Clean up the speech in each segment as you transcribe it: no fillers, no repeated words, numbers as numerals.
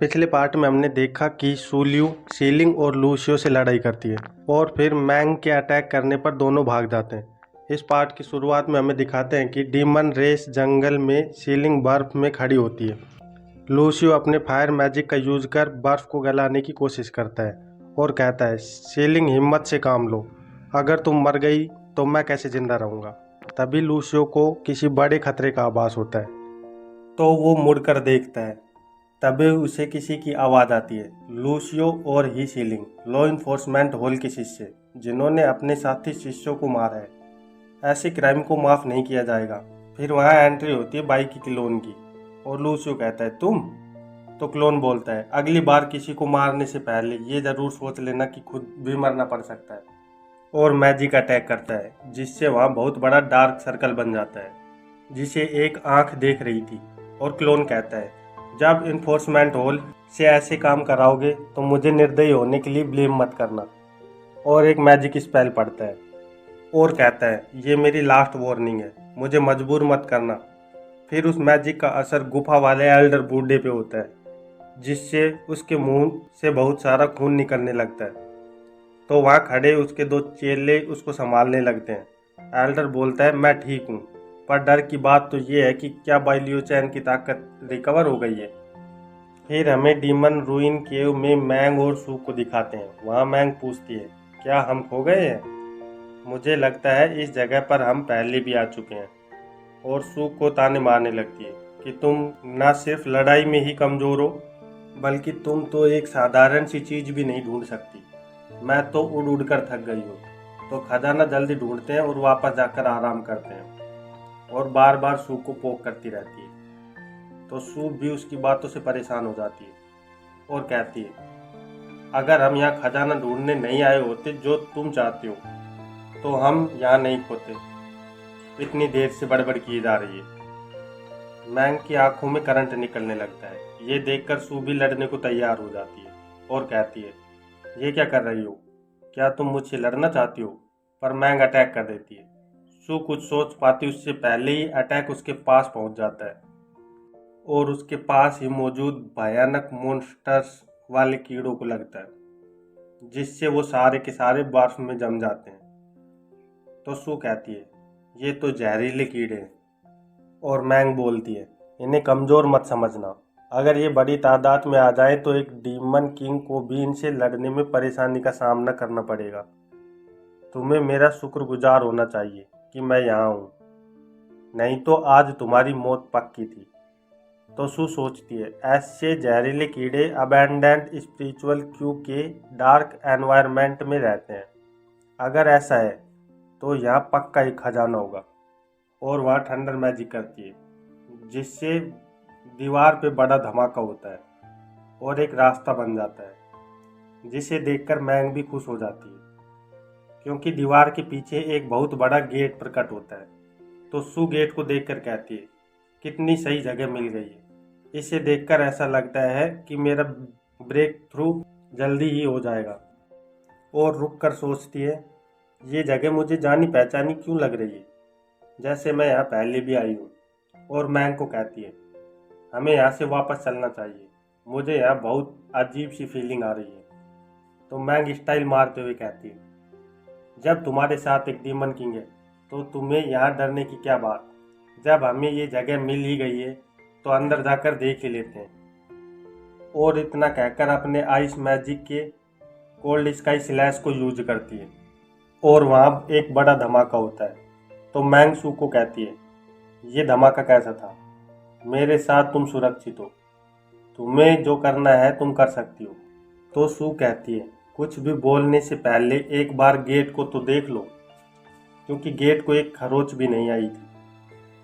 पिछले पार्ट में हमने देखा कि सूल्यू सीलिंग और लूशियो से लड़ाई करती है और फिर मैंग के अटैक करने पर दोनों भाग जाते हैं। इस पार्ट की शुरुआत में हमें दिखाते हैं कि डीमन रेस जंगल में सीलिंग बर्फ में खड़ी होती है। लूशियो अपने फायर मैजिक का यूज कर बर्फ को गलाने की कोशिश करता है और कहता है, सीलिंग हिम्मत से काम लो, अगर तुम मर गई तो मैं कैसे जिंदा रहूँगा। तभी लूशियो को किसी बड़े खतरे का आभास होता है तो वो मुड़कर देखता है। तभी उसे किसी की आवाज़ आती है, लूशियो और ही सीलिंग लॉ इन्फोर्समेंट होल के शिष्य जिन्होंने अपने साथी शिष्यों को मारा है। ऐसे क्राइम को माफ़ नहीं किया जाएगा। फिर वहाँ एंट्री होती है बाइक की क्लोन की और लूशियो कहता है, तुम? तो क्लोन बोलता है, अगली बार किसी को मारने से पहले ये ज़रूर सोच लेना कि खुद भी मरना पड़ सकता है। और मैजिक अटैक करता है जिससे वहाँ बहुत बड़ा डार्क सर्कल बन जाता है जिसे एक आंख देख रही थी। और क्लोन कहता है, जब इन्फोर्समेंट होल से ऐसे काम कराओगे तो मुझे निर्दयी होने के लिए ब्लेम मत करना। और एक मैजिक स्पेल पढ़ता है और कहता है, ये मेरी लास्ट वार्निंग है, मुझे मजबूर मत करना। फिर उस मैजिक का असर गुफा वाले एल्डर बूढ़े पे होता है जिससे उसके मुंह से बहुत सारा खून निकलने लगता है। तो वहाँ खड़े उसके दो चेले उसको संभालने लगते हैं। एल्डर बोलता है, मैं ठीक हूँ, पर डर की बात तो ये है कि क्या बाइलियो चैन की ताकत रिकवर हो गई है। फिर हमें डीमन रूइन केव में मैंग और सू को दिखाते हैं। वहाँ मैंग पूछती है, क्या हम खो गए हैं? मुझे लगता है इस जगह पर हम पहले भी आ चुके हैं। और सू को ताने मारने लगती है कि तुम न सिर्फ लड़ाई में ही कमज़ोर हो, बल्कि तुम तो एक साधारण सी चीज़ भी नहीं ढूंढ सकती। मैं तो उड़ उड़ कर थक गई हूँ। तो खजाना जल्दी ढूंढते हैं और वापस जाकर आराम करते हैं। और बार बार सू को पोक करती रहती है। तो सू भी उसकी बातों से परेशान हो जाती है और कहती है, अगर हम यहाँ खजाना ढूंढने नहीं आए होते जो तुम चाहते हो तो हम यहाँ नहीं खोते। इतनी देर से बड़बड़ की जा रही है। मैंग की आंखों में करंट निकलने लगता है। ये देखकर सू भी लड़ने को तैयार हो जाती है और कहती है, ये क्या कर रही हो? क्या तुम मुझसे लड़ना चाहती हो? पर मैंग अटैक कर देती है। सू कुछ सोच पाती उससे पहले ही अटैक उसके पास पहुंच जाता है और उसके पास ही मौजूद भयानक मॉन्स्टर्स वाले कीड़ों को लगता है जिससे वो सारे के सारे बर्फ में जम जाते हैं। तो सू कहती है, ये तो जहरीले कीड़े हैं। और मैंग बोलती है, इन्हें कमज़ोर मत समझना, अगर ये बड़ी तादाद में आ जाए तो एक डीमन किंग को भी इनसे लड़ने में परेशानी का सामना करना पड़ेगा। तुम्हें मेरा शुक्रगुजार होना चाहिए कि मैं यहाँ हूँ, नहीं तो आज तुम्हारी मौत पक्की थी। तो सू सोचती है, ऐसे जहरीले कीड़े अबैंडेंड स्पिरिचुअल क्यू के डार्क एनवायरनमेंट में रहते हैं। अगर ऐसा है तो यहाँ पक्का एक खजाना होगा। और वह थंडर मैजिक करती है जिससे दीवार पे बड़ा धमाका होता है और एक रास्ता बन जाता है जिसे देखकर मैंग भी खुश हो जाती है क्योंकि दीवार के पीछे एक बहुत बड़ा गेट प्रकट होता है। तो सू गेट को देखकर कहती है, कितनी सही जगह मिल गई है। इसे देखकर ऐसा लगता है कि मेरा ब्रेक थ्रू जल्दी ही हो जाएगा। और रुक कर सोचती है, ये जगह मुझे जानी पहचानी क्यों लग रही है, जैसे मैं यहाँ पहले भी आई हूँ। और मैंग को कहती है, हमें यहाँ से वापस चलना चाहिए, मुझे यहाँ बहुत अजीब सी फीलिंग आ रही है। तो मैंग स्टाइल मारते हुए कहती है, जब तुम्हारे साथ एक डीमन किंग है तो तुम्हें यहाँ डरने की क्या बात। जब हमें ये जगह मिल ही गई है तो अंदर जाकर देख ही लेते हैं। और इतना कहकर अपने आइस मैजिक के कोल्ड स्काई स्लैश को यूज करती है और वहाँ एक बड़ा धमाका होता है। तो मैंग सू को कहती है, ये धमाका कैसा था? मेरे साथ तुम सुरक्षित हो, तुम्हें जो करना है तुम कर सकती हो। तो सू कहती है, कुछ भी बोलने से पहले एक बार गेट को तो देख लो, क्योंकि गेट को एक खरोच भी नहीं आई थी।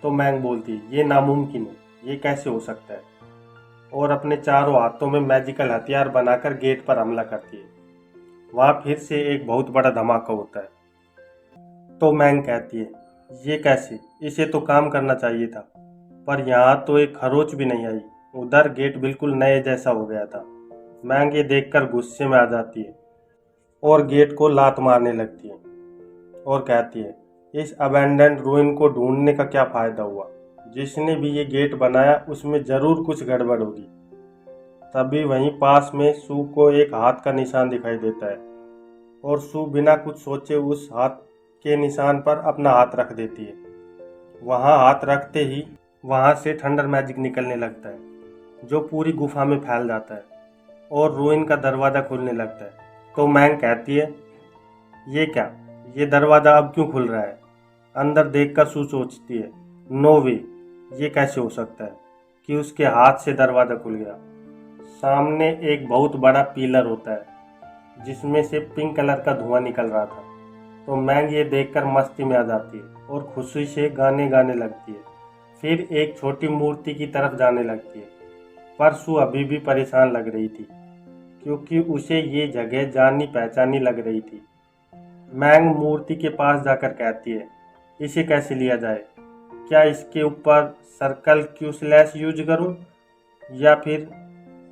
तो मैंग बोलती है, ये नामुमकिन है, ये कैसे हो सकता है? और अपने चारों हाथों में मैजिकल हथियार बनाकर गेट पर हमला करती है। वहाँ फिर से एक बहुत बड़ा धमाका होता है। तो मैंग कहती है, ये कैसे? इसे तो काम करना चाहिए था, पर यहाँ तो एक खरोच भी नहीं आई। उधर गेट बिल्कुल नए जैसा हो गया था। मैंग ये देखकर गुस्से में आ जाती है और गेट को लात मारने लगती है और कहती है, इस अबैंडन्ड रूइन को ढूंढने का क्या फ़ायदा हुआ? जिसने भी ये गेट बनाया उसमें ज़रूर कुछ गड़बड़ होगी। तभी वहीं पास में सू को एक हाथ का निशान दिखाई देता है और सू बिना कुछ सोचे उस हाथ के निशान पर अपना हाथ रख देती है। वहाँ हाथ रखते ही वहाँ से थंडर मैजिक निकलने लगता है जो पूरी गुफा में फैल जाता है और रूइन का दरवाज़ा खुलने लगता है। तो मैंग कहती है, ये क्या, ये दरवाज़ा अब क्यों खुल रहा है? अंदर देखकर सू सोचती है, नो वे, ये कैसे हो सकता है कि उसके हाथ से दरवाज़ा खुल गया। सामने एक बहुत बड़ा पिलर होता है जिसमें से पिंक कलर का धुआं निकल रहा था। तो मैंग ये देखकर मस्ती में आ जाती है और खुशी से गाने गाने लगती है। फिर एक छोटी मूर्ति की तरफ जाने लगती है, पर सू अभी भी परेशान लग रही थी क्योंकि उसे ये जगह जानी पहचानी लग रही थी। मैंग मूर्ति के पास जाकर कहती है, इसे कैसे लिया जाए? क्या इसके ऊपर सर्कल क्यू स्लैश यूज करूं या फिर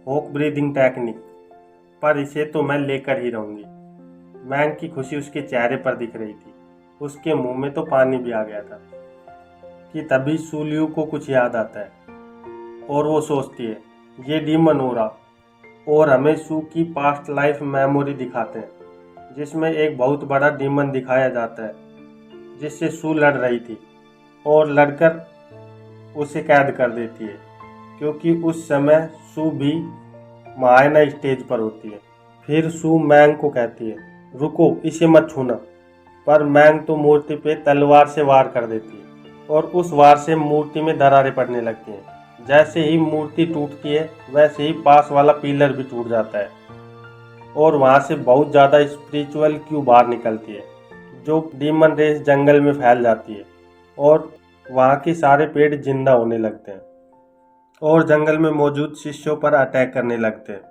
होक ब्रीदिंग टेक्निक? पर इसे तो मैं लेकर ही रहूंगी। मैंग की खुशी उसके चेहरे पर दिख रही थी। उसके मुंह में तो पानी भी आ गया था कि तभी सूलियू को कुछ याद आता है और वो सोचती है, ये डीमन हो रहा। और हमें सू की पास्ट लाइफ मेमोरी दिखाते हैं जिसमें एक बहुत बड़ा डीमन दिखाया जाता है जिससे सू लड़ रही थी और लड़कर उसे कैद कर देती है क्योंकि उस समय सू भी मायना स्टेज पर होती है। फिर सू मैंग को कहती है, रुको, इसे मत छूना। पर मैंग तो मूर्ति पे तलवार से वार कर देती है और उस वार से मूर्ति में दरारें पड़ने लगती हैं। जैसे ही मूर्ति टूटती है वैसे ही पास वाला पिलर भी टूट जाता है और वहाँ से बहुत ज़्यादा स्पिरिचुअल क्यू बाहर निकलती है जो डीमन रेस जंगल में फैल जाती है और वहाँ के सारे पेड़ जिंदा होने लगते हैं और जंगल में मौजूद शिष्यों पर अटैक करने लगते हैं।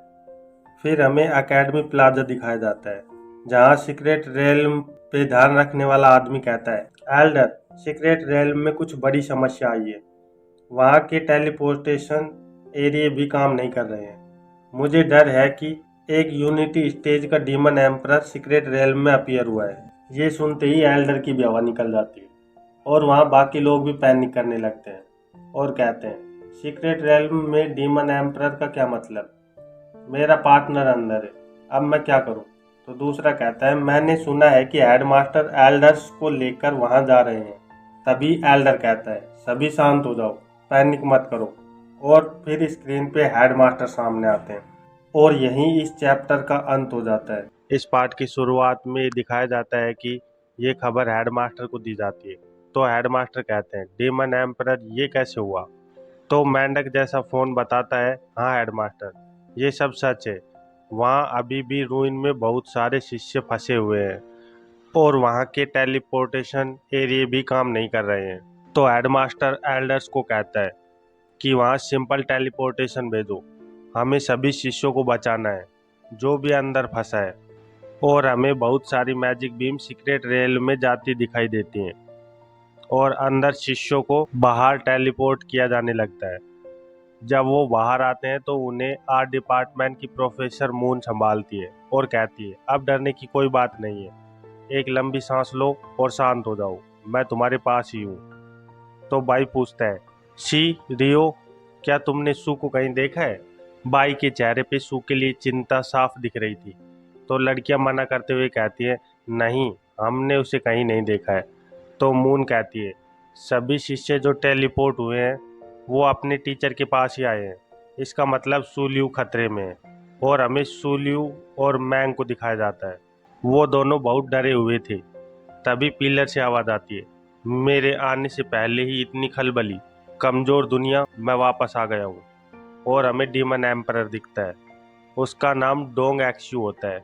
फिर हमें एकेडमी प्लाजा दिखाया जाता है जहाँ सीक्रेट रेल्म पे ध्यान रखने वाला आदमी कहता है, एल्डर, सीक्रेट रेल्म में कुछ बड़ी समस्या आई है। वहाँ के टेलीपोर्टेशन एरिया भी काम नहीं कर रहे हैं। मुझे डर है कि एक यूनिटी स्टेज का डीमन एम्परर सीक्रेट रेल्म में अपीयर हुआ है। ये सुनते ही एल्डर की भी हवा निकल जाती है और वहाँ बाकी लोग भी पैनिक करने लगते हैं और कहते हैं, सीक्रेट रेल्म में डीमन एम्परर का क्या मतलब? मेरा पार्टनर अंदर है, अब मैं क्या करूं? तो दूसरा कहता है, मैंने सुना है कि हेडमास्टर एल्डर्स को लेकर वहां जा रहे हैं। तभी एल्डर कहता है, सभी शांत हो जाओ, पैनिक मत करो। और फिर स्क्रीन पे हेडमास्टर सामने आते हैं और यहीं इस चैप्टर का अंत हो जाता है। इस पार्ट की शुरुआत में दिखाया जाता है कि ये खबर हेडमास्टर को दी जाती है। तो हेडमास्टर कहते हैं, डीमन एम्परर ये कैसे हुआ? तो मेंढक जैसा फोन बताता है, हाँ हेडमास्टर, ये सब सच है। वहाँ अभी भी रूइन में बहुत सारे शिष्य फंसे हुए हैं और वहाँ के टेलीपोर्टेशन एरिया भी काम नहीं कर रहे हैं। तो हेडमास्टर एल्डर्स को कहता है कि वहाँ सिंपल टेलीपोर्टेशन भेजो, हमें सभी शिष्यों को बचाना है जो भी अंदर फंसा है। और हमें बहुत सारी मैजिक बीम सीक्रेट रेल में जाती दिखाई देती हैं और अंदर शिष्यों को बाहर टेलीपोर्ट किया जाने लगता है। जब वो बाहर आते हैं तो उन्हें आर्ट डिपार्टमेंट की प्रोफेसर मून संभालती है और कहती है, अब डरने की कोई बात नहीं है, एक लंबी सांस लो और शांत हो जाओ, मैं तुम्हारे पास ही हूँ। तो बाई पूछता है, शी रियो, क्या तुमने सू को कहीं देखा है? बाई के चेहरे पे सू के लिए चिंता साफ दिख रही थी। तो लड़कियां मना करते हुए कहती है, नहीं, हमने उसे कहीं नहीं देखा है। तो मून कहती है, सभी शिष्य जो टेलीपोर्ट हुए हैं वो अपने टीचर के पास ही आए हैं, इसका मतलब सूलियू खतरे में है। और हमें सूलियू और मैंग को दिखाया जाता है, वो दोनों बहुत डरे हुए थे। तभी पिलर से आवाज़ आती है, मेरे आने से पहले ही इतनी खलबली, कमज़ोर दुनिया, मैं वापस आ गया हूँ। और हमें डीमन एम्परर दिखता है, उसका नाम डोंग एक्सू होता है।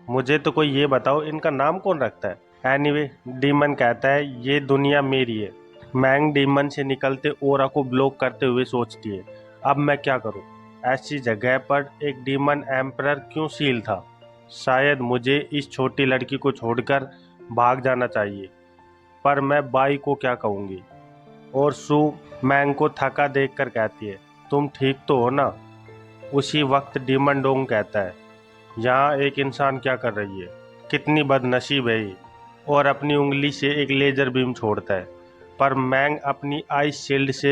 मुझे तो कोई ये बताओ, इनका नाम कौन रखता है? एनीवे, डीमन कहता है, ये दुनिया मेरी है। मैंग डीमन से निकलते ओरा को ब्लॉक करते हुए सोचती है, अब मैं क्या करूं? ऐसी जगह पर एक डीमन एम्परर क्यों सील था? शायद मुझे इस छोटी लड़की को छोड़कर भाग जाना चाहिए, पर मैं बाई को क्या कहूँगी? और सू मैंग को थका देखकर कहती है, तुम ठीक तो हो ना? उसी वक्त डीमन डोंग कहता है, यहाँ एक इंसान क्या कर रही है? कितनी बदनसीब है ये। और अपनी उंगली से एक लेजर बीम छोड़ता है, पर मैंग अपनी आइस शील्ड से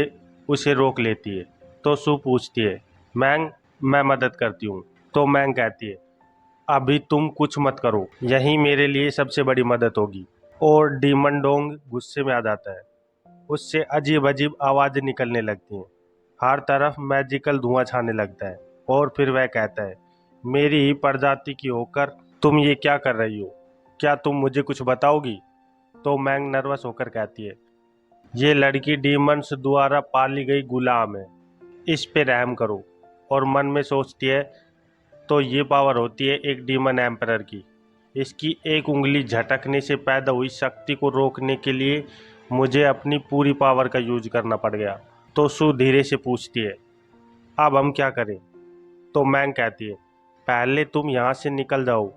उसे रोक लेती है। तो सू पूछती है, मैंग, मैं मदद करती हूँ। तो मैंग कहती है, अभी तुम कुछ मत करो, यही मेरे लिए सबसे बड़ी मदद होगी। और डीमन डोंग गुस्से में आ जाता है। उससे अजीब अजीब आवाज़ें निकलने लगती हैं। हर तरफ मैजिकल धुआं छाने लगता है। और फिर वह कहता है, मेरी ही प्रजाति की होकर तुम ये क्या कर रही हो? क्या तुम मुझे कुछ बताओगी? तो मैंग नर्वस होकर कहती है, ये लड़की डीमंस द्वारा पाली गई गुलाम है, इस पे रहम करो। और मन में सोचती है, तो ये पावर होती है एक डीमन एम्परर की। इसकी एक उंगली झटकने से पैदा हुई शक्ति को रोकने के लिए मुझे अपनी पूरी पावर का यूज करना पड़ गया। तो सू धीरे से पूछती है, अब हम क्या करें? तो मैंग कहती है, पहले तुम यहाँ से निकल जाओ,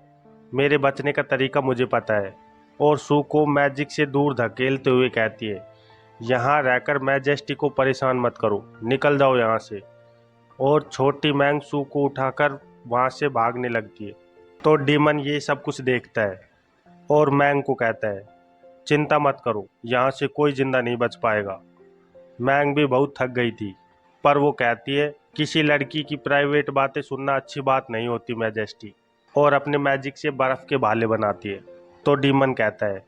मेरे बचने का तरीका मुझे पता है। और सू को मैजिक से दूर धकेलते हुए कहती है, यहाँ रहकर मैजेस्टी को परेशान मत करो, निकल जाओ यहाँ से। और छोटी मैंग सू को उठाकर वहाँ से भागने लगती है। तो डीमन ये सब कुछ देखता है और मैंग को कहता है, चिंता मत करो, यहाँ से कोई जिंदा नहीं बच पाएगा। मैंग भी बहुत थक गई थी, पर वो कहती है, किसी लड़की की प्राइवेट बातें सुनना अच्छी बात नहीं होती मैजेस्टी। और अपने मैजिक से बर्फ़ के भाले बनाती है। तो डीमन कहता है,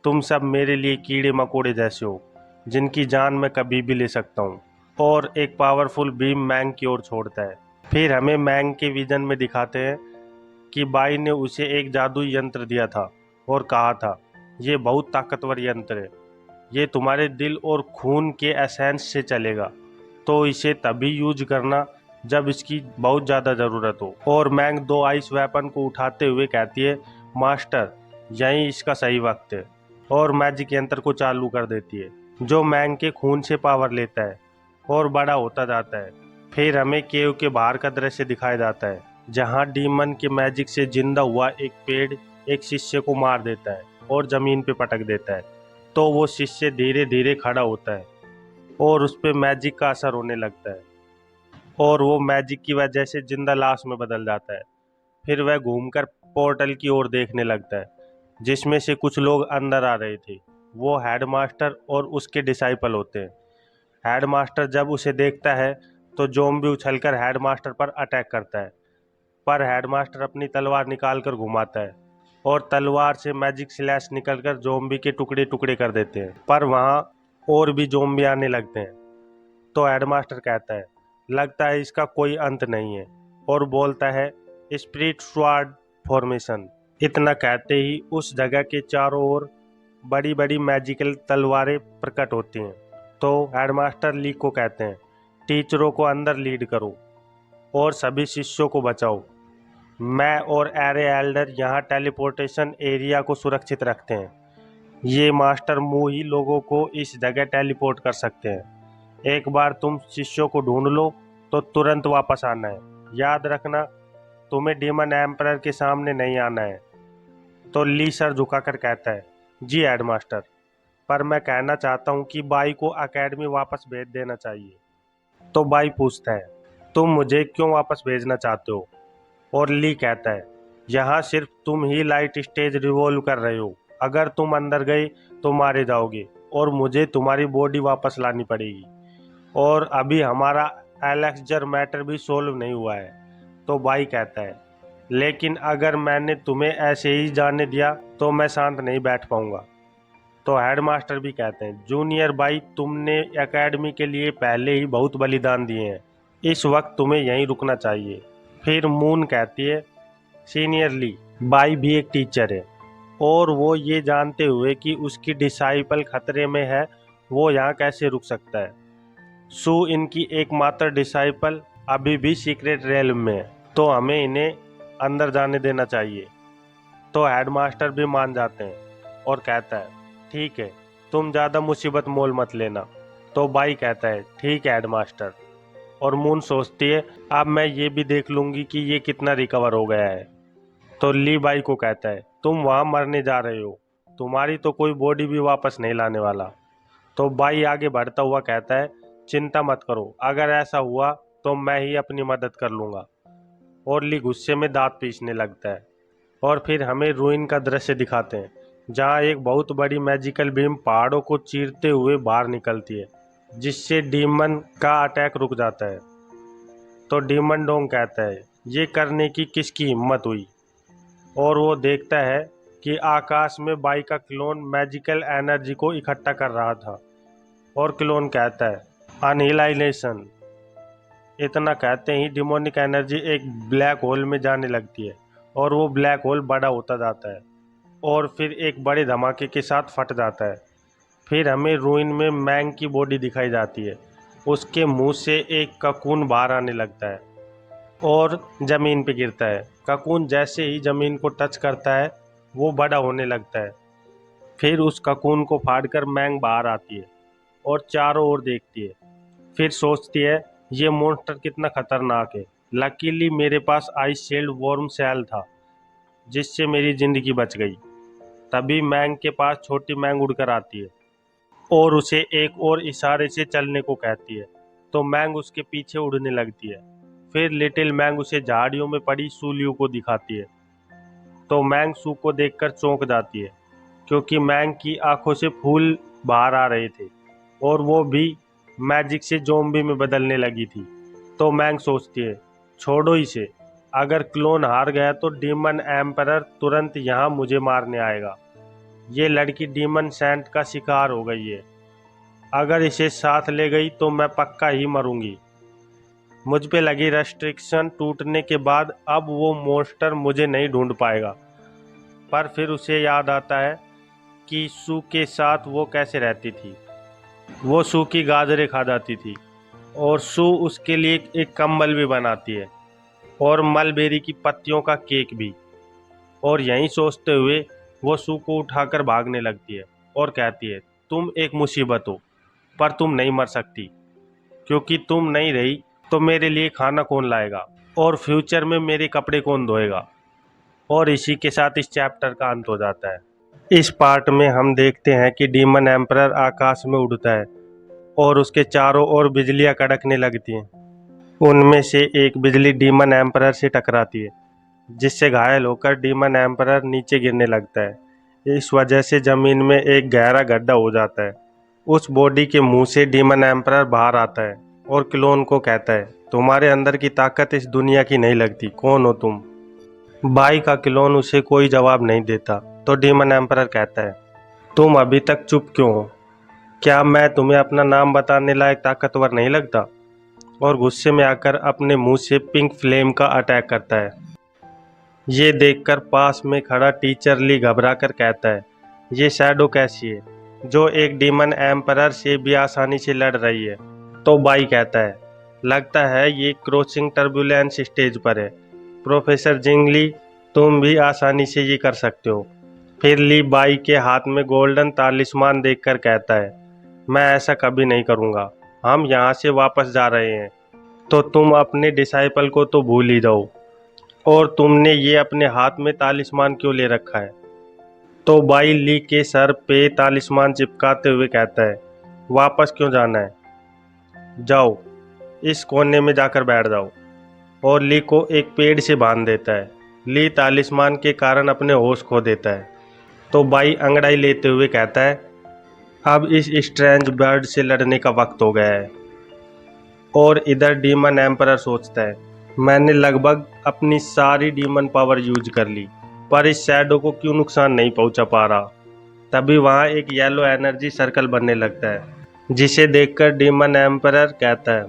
तुम सब मेरे लिए कीड़े मकोड़े जैसे हो, जिनकी जान मैं कभी भी ले सकता हूँ। और एक पावरफुल बीम मैंग की ओर छोड़ता है। फिर हमें मैंग के विजन में दिखाते हैं कि बाई ने उसे एक जादुई यंत्र दिया था और कहा था, ये बहुत ताकतवर यंत्र है, ये तुम्हारे दिल और खून के एसेंस से चलेगा, तो इसे तभी यूज करना जब इसकी बहुत ज़्यादा ज़रूरत हो। और मैंग दो आइस वेपन को उठाते हुए कहती है, मास्टर, यही इसका सही वक्त है। और मैजिक यंत्र को चालू कर देती है, जो मैंग के खून से पावर लेता है और बड़ा होता जाता है। फिर हमें केव के बाहर का दृश्य दिखाया जाता है, जहाँ डीमन के मैजिक से जिंदा हुआ एक पेड़ एक शिष्य को मार देता है और ज़मीन पे पटक देता है। तो वो शिष्य धीरे धीरे खड़ा होता है और उस पर मैजिक का असर होने लगता है और वो मैजिक की वजह से जिंदा लाश में बदल जाता है। फिर वह घूमकर पोर्टल की ओर देखने लगता है, जिसमें से कुछ लोग अंदर आ रहे थे। वो हेडमास्टर और उसके डिसाइपल होते हैं। हेडमास्टर जब उसे देखता है तो ज़ॉम्बी उछलकर हेडमास्टर पर अटैक करता है, पर हेडमास्टर अपनी तलवार निकालकर घुमाता है और तलवार से मैजिक स्लैश निकलकर ज़ॉम्बी के टुकड़े टुकड़े कर देते हैं। पर वहाँ और भी ज़ॉम्बी आने लगते हैं। तो हेडमास्टर कहता है, लगता है इसका कोई अंत नहीं है, और बोलता है, स्पिरिट स्वॉर्ड फॉर्मेशन। इतना कहते ही उस जगह के चारों ओर बड़ी बड़ी मैजिकल तलवारें प्रकट होती हैं। तो हेडमास्टर ली को कहते हैं, टीचरों को अंदर लीड करो और सभी शिष्यों को बचाओ। मैं और एरे एल्डर यहाँ टेलीपोर्टेशन एरिया को सुरक्षित रखते हैं। ये मास्टर मुंह ही लोगों को इस जगह टेलीपोर्ट कर सकते हैं। एक बार तुम शिष्यों को ढूंढ लो तो तुरंत वापस आना है। याद रखना, तुम्हें डीमन एम्परर के सामने नहीं आना है। तो ली सर झुकाकर कहता है, जी हेडमास्टर, पर मैं कहना चाहता हूँ कि बाई को एकेडमी वापस भेज देना चाहिए। तो बाई पूछता है, तुम मुझे क्यों वापस भेजना चाहते हो? और ली कहता है, यहाँ सिर्फ तुम ही लाइट स्टेज रिवॉल्व कर रहे हो। अगर तुम अंदर गए तो मारे जाओगे और मुझे तुम्हारी बॉडी वापस लानी पड़ेगी। और अभी हमारा एलेक्सजर मैटर भी सोल्व नहीं हुआ है। तो बाई कहता है, लेकिन अगर मैंने तुम्हें ऐसे ही जाने दिया तो मैं शांत नहीं बैठ पाऊंगा। तो हेडमास्टर भी कहते हैं, जूनियर बाई, तुमने एकेडमी के लिए पहले ही बहुत बलिदान दिए हैं, इस वक्त तुम्हें यहीं रुकना चाहिए। फिर मून कहती है, सीनियर ली, बाई भी एक टीचर है और वो ये जानते हुए कि उसकी डिसाइपल खतरे में है, वो यहाँ कैसे रुक सकता है। सू इनकी एकमात्र डिसाइपल अभी भी सीक्रेट रेलम में है, तो हमें इन्हें अंदर जाने देना चाहिए। तो हेडमास्टर भी मान जाते हैं और कहता है, ठीक है, तुम ज़्यादा मुसीबत मोल मत लेना। तो बाई कहता है, ठीक है हेडमास्टर। और मून सोचती है, अब मैं ये भी देख लूँगी कि ये कितना रिकवर हो गया है। तो ली बाई को कहता है, तुम वहाँ मरने जा रहे हो, तुम्हारी तो कोई बॉडी भी वापस नहीं लाने वाला। तो बाई आगे बढ़ता हुआ कहता है, चिंता मत करो, अगर ऐसा हुआ तो मैं ही अपनी मदद कर लूँगा। और ली गुस्से में दांत पीसने लगता है। और फिर हमें रूइन का दृश्य दिखाते हैं, जहाँ एक बहुत बड़ी मैजिकल बीम पहाड़ों को चीरते हुए बाहर निकलती है, जिससे डीमन का अटैक रुक जाता है। तो डीमन डोंग कहता है ये करने की किसकी हिम्मत हुई। और वो देखता है कि आकाश में बाई का क्लोन मैजिकल एनर्जी को इकट्ठा कर रहा था। और क्लोन कहता है अनहिलाइजेशन। इतना कहते ही डिमोनिक एनर्जी एक ब्लैक होल में जाने लगती है और वो ब्लैक होल बड़ा होता जाता है और फिर एक बड़े धमाके के साथ फट जाता है। फिर हमें रूइन में मैंग की बॉडी दिखाई जाती है। उसके मुंह से एक ककून बाहर आने लगता है और ज़मीन पे गिरता है। ककून जैसे ही ज़मीन को टच करता है वो बड़ा होने लगता है। फिर उस ककून को फाड़कर मैंग बाहर आती है और चारों ओर देखती है। फिर सोचती है ये मॉन्स्टर कितना खतरनाक है। लकीली मेरे पास आइस शील्ड वॉर्म सेल था जिससे मेरी ज़िंदगी बच गई। तभी मैंग के पास छोटी मैंग उड़कर आती है और उसे एक और इशारे से चलने को कहती है। तो मैंग उसके पीछे उड़ने लगती है। फिर लिटिल मैंग उसे झाड़ियों में पड़ी सूलियों को दिखाती है। तो मैंग सू को देखकर चौंक जाती है क्योंकि मैंग की आंखों से फूल बाहर आ रहे थे और वो भी मैजिक से ज़ॉम्बी में बदलने लगी थी। तो मैंग सोचती है छोड़ो इसे, अगर क्लोन हार गया तो डीमन एम्परर तुरंत यहाँ मुझे मारने आएगा। ये लड़की डीमन सेंट का शिकार हो गई है, अगर इसे साथ ले गई तो मैं पक्का ही मरूंगी। मुझ पे लगी रेस्ट्रिक्शन टूटने के बाद अब वो मॉन्स्टर मुझे नहीं ढूंढ पाएगा। पर फिर उसे याद आता है कि सू के साथ वो कैसे रहती थी। वो सू की गाजरें खा जाती थी और सू उसके लिए एक कंबल भी बनाती है और मलबेरी की पत्तियों का केक भी। और यहीं सोचते हुए वो सू को उठाकर भागने लगती है और कहती है तुम एक मुसीबत हो पर तुम नहीं मर सकती, क्योंकि तुम नहीं रही तो मेरे लिए खाना कौन लाएगा और फ्यूचर में मेरे कपड़े कौन धोएगा। और इसी के साथ इस चैप्टर का अंत हो जाता है। इस पार्ट में हम देखते हैं कि डीमन एम्परर आकाश में उड़ता है और उसके चारों ओर बिजलियां कड़कने लगती हैं। उनमें से एक बिजली डीमन एम्परर से टकराती है जिससे घायल होकर डीमन एम्परर नीचे गिरने लगता है। इस वजह से ज़मीन में एक गहरा गड्ढा हो जाता है। उस बॉडी के मुंह से डीमन एम्परर बाहर आता है और क्लोन को कहता है तुम्हारे अंदर की ताकत इस दुनिया की नहीं लगती, कौन हो तुम। बाई का क्लोन उसे कोई जवाब नहीं देता। तो डीमन एम्परर कहता है तुम अभी तक चुप क्यों हो, क्या मैं तुम्हें अपना नाम बताने लायक ताकतवर नहीं लगता। और गुस्से में आकर अपने मुंह से पिंक फ्लेम का अटैक करता है। ये देखकर पास में खड़ा टीचर ली घबराकर कहता है ये शैडो कैसी है जो एक डीमन एम्परर से भी आसानी से लड़ रही है। तो बाई कहता है लगता है ये क्रॉसिंग टर्बुलेंस स्टेज पर है। प्रोफेसर जिंगली तुम भी आसानी से ये कर सकते हो। फिर ली बाई के हाथ में गोल्डन तालिस्मान देखकर कहता है मैं ऐसा कभी नहीं करूँगा, हम यहाँ से वापस जा रहे हैं। तो तुम अपने डिसाइपल को तो भूल ही जाओ, और तुमने ये अपने हाथ में तालिस्मान क्यों ले रखा है। तो बाई ली के सर पे तालिस्मान चिपकाते हुए कहता है वापस क्यों जाना है, जाओ इस कोने में जाकर बैठ जाओ। और ली को एक पेड़ से बांध देता है। ली तालिस्मान के कारण अपने होश खो देता है। तो बाई अंगड़ाई लेते हुए कहता है अब इस स्ट्रेंज बर्ड से लड़ने का वक्त हो गया है। और इधर डीमन एम्परर सोचता है मैंने लगभग अपनी सारी डीमन पावर यूज कर ली पर इस शैडो को क्यों नुकसान नहीं पहुंचा पा रहा। तभी वहां एक येलो एनर्जी सर्कल बनने लगता है जिसे देखकर डीमन एम्परर कहता है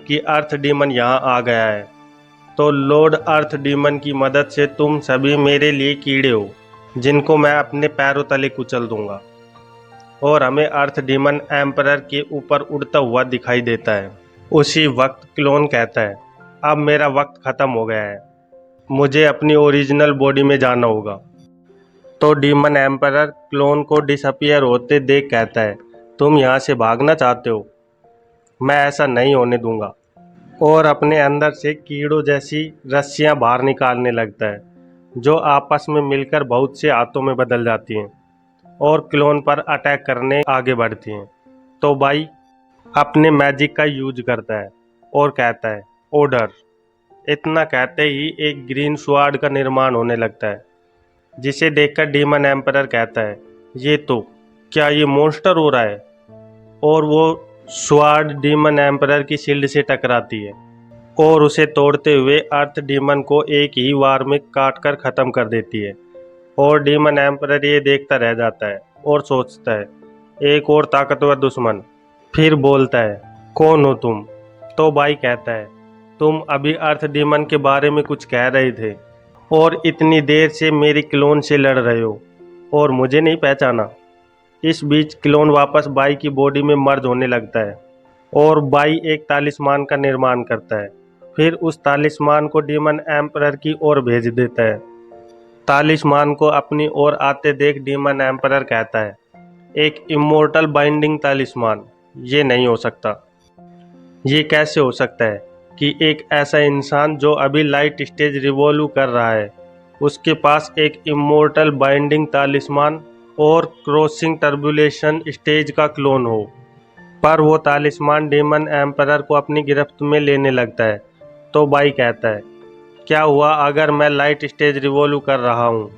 कि अर्थ डीमन यहाँ आ गया है। तो लॉर्ड अर्थ डीमन की मदद से तुम सभी मेरे लिए कीड़े हो जिनको मैं अपने पैरों तले कुचल दूंगा। और हमें अर्थ डीमन एम्परर के ऊपर उड़ता हुआ दिखाई देता है। उसी वक्त क्लोन कहता है अब मेरा वक्त ख़त्म हो गया है, मुझे अपनी ओरिजिनल बॉडी में जाना होगा। तो डीमन एम्परर क्लोन को डिसअपियर होते देख कहता है तुम यहाँ से भागना चाहते हो, मैं ऐसा नहीं होने दूंगा। और अपने अंदर से कीड़ों जैसी रस्सियाँ बाहर निकालने लगता है जो आपस में मिलकर बहुत से हाथों में बदल जाती हैं और क्लोन पर अटैक करने आगे बढ़ती हैं। तो बाई अपने मैजिक का यूज करता है और कहता है ऑर्डर। इतना कहते ही एक ग्रीन स्वॉर्ड का निर्माण होने लगता है जिसे देखकर डीमन एम्परर कहता है ये तो क्या ये मॉन्स्टर हो रहा है। और वो स्वॉर्ड डीमन एम्परर की शील्ड से टकराती है और उसे तोड़ते हुए अर्थ डीमन को एक ही वार में काट कर ख़त्म कर देती है। और डीमन एम्परर ये देखता रह जाता है और सोचता है, एक और ताकतवर दुश्मन। फिर बोलता है, कौन हो तुम? तो बाई कहता है, तुम अभी अर्थ डीमन के बारे में कुछ कह रहे थे और इतनी देर से मेरी क्लोन से लड़ रहे हो और मुझे नहीं पहचाना। इस बीच क्लोन वापस बाई की बॉडी में मर्ज होने लगता है और बाई एक तालिस्मान का निर्माण करता है। फिर उस तालिस्मान को डीमन एम्परर की ओर भेज देता है। तालिस्मान को अपनी ओर आते देख डीमन एम्परर कहता है, एक इमोर्टल बाइंडिंग तालिस्मान, ये नहीं हो सकता। ये कैसे हो सकता है कि एक ऐसा इंसान जो अभी लाइट स्टेज रिवॉल्व कर रहा है, उसके पास एक इमोर्टल बाइंडिंग तालिस्मान और क्रॉसिंग टर्बुलेशन स्टेज का क्लोन हो। पर वो तालिस्मान डीमन एम्परर को अपनी गिरफ्त में लेने लगता है। तो बाई कहता है, क्या हुआ अगर मैं लाइट स्टेज रिवॉल्व कर रहा हूँ?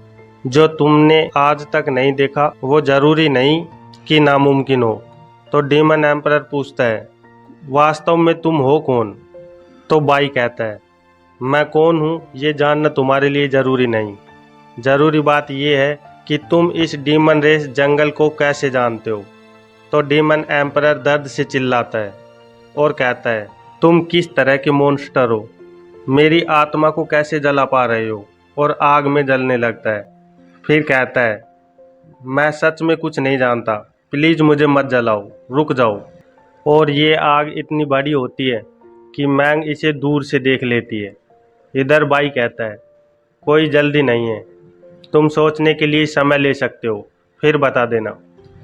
जो तुमने आज तक नहीं देखा वो ज़रूरी नहीं कि नामुमकिन हो। तो डीमन एम्परर पूछता है, वास्तव में तुम हो कौन? तो बाई कहता है, मैं कौन हूँ ये जानना तुम्हारे लिए ज़रूरी नहीं। ज़रूरी बात यह है कि तुम इस डीमन रेस जंगल को कैसे जानते हो। तो डीमन एम्परर दर्द से चिल्लाता है और कहता है, तुम किस तरह के मॉन्स्टर हो? मेरी आत्मा को कैसे जला पा रहे हो? और आग में जलने लगता है। फिर कहता है, मैं सच में कुछ नहीं जानता, प्लीज़ मुझे मत जलाओ, रुक जाओ। और ये आग इतनी बड़ी होती है कि मैंग इसे दूर से देख लेती है। इधर बाई कहता है, कोई जल्दी नहीं है, तुम सोचने के लिए समय ले सकते हो, फिर बता देना।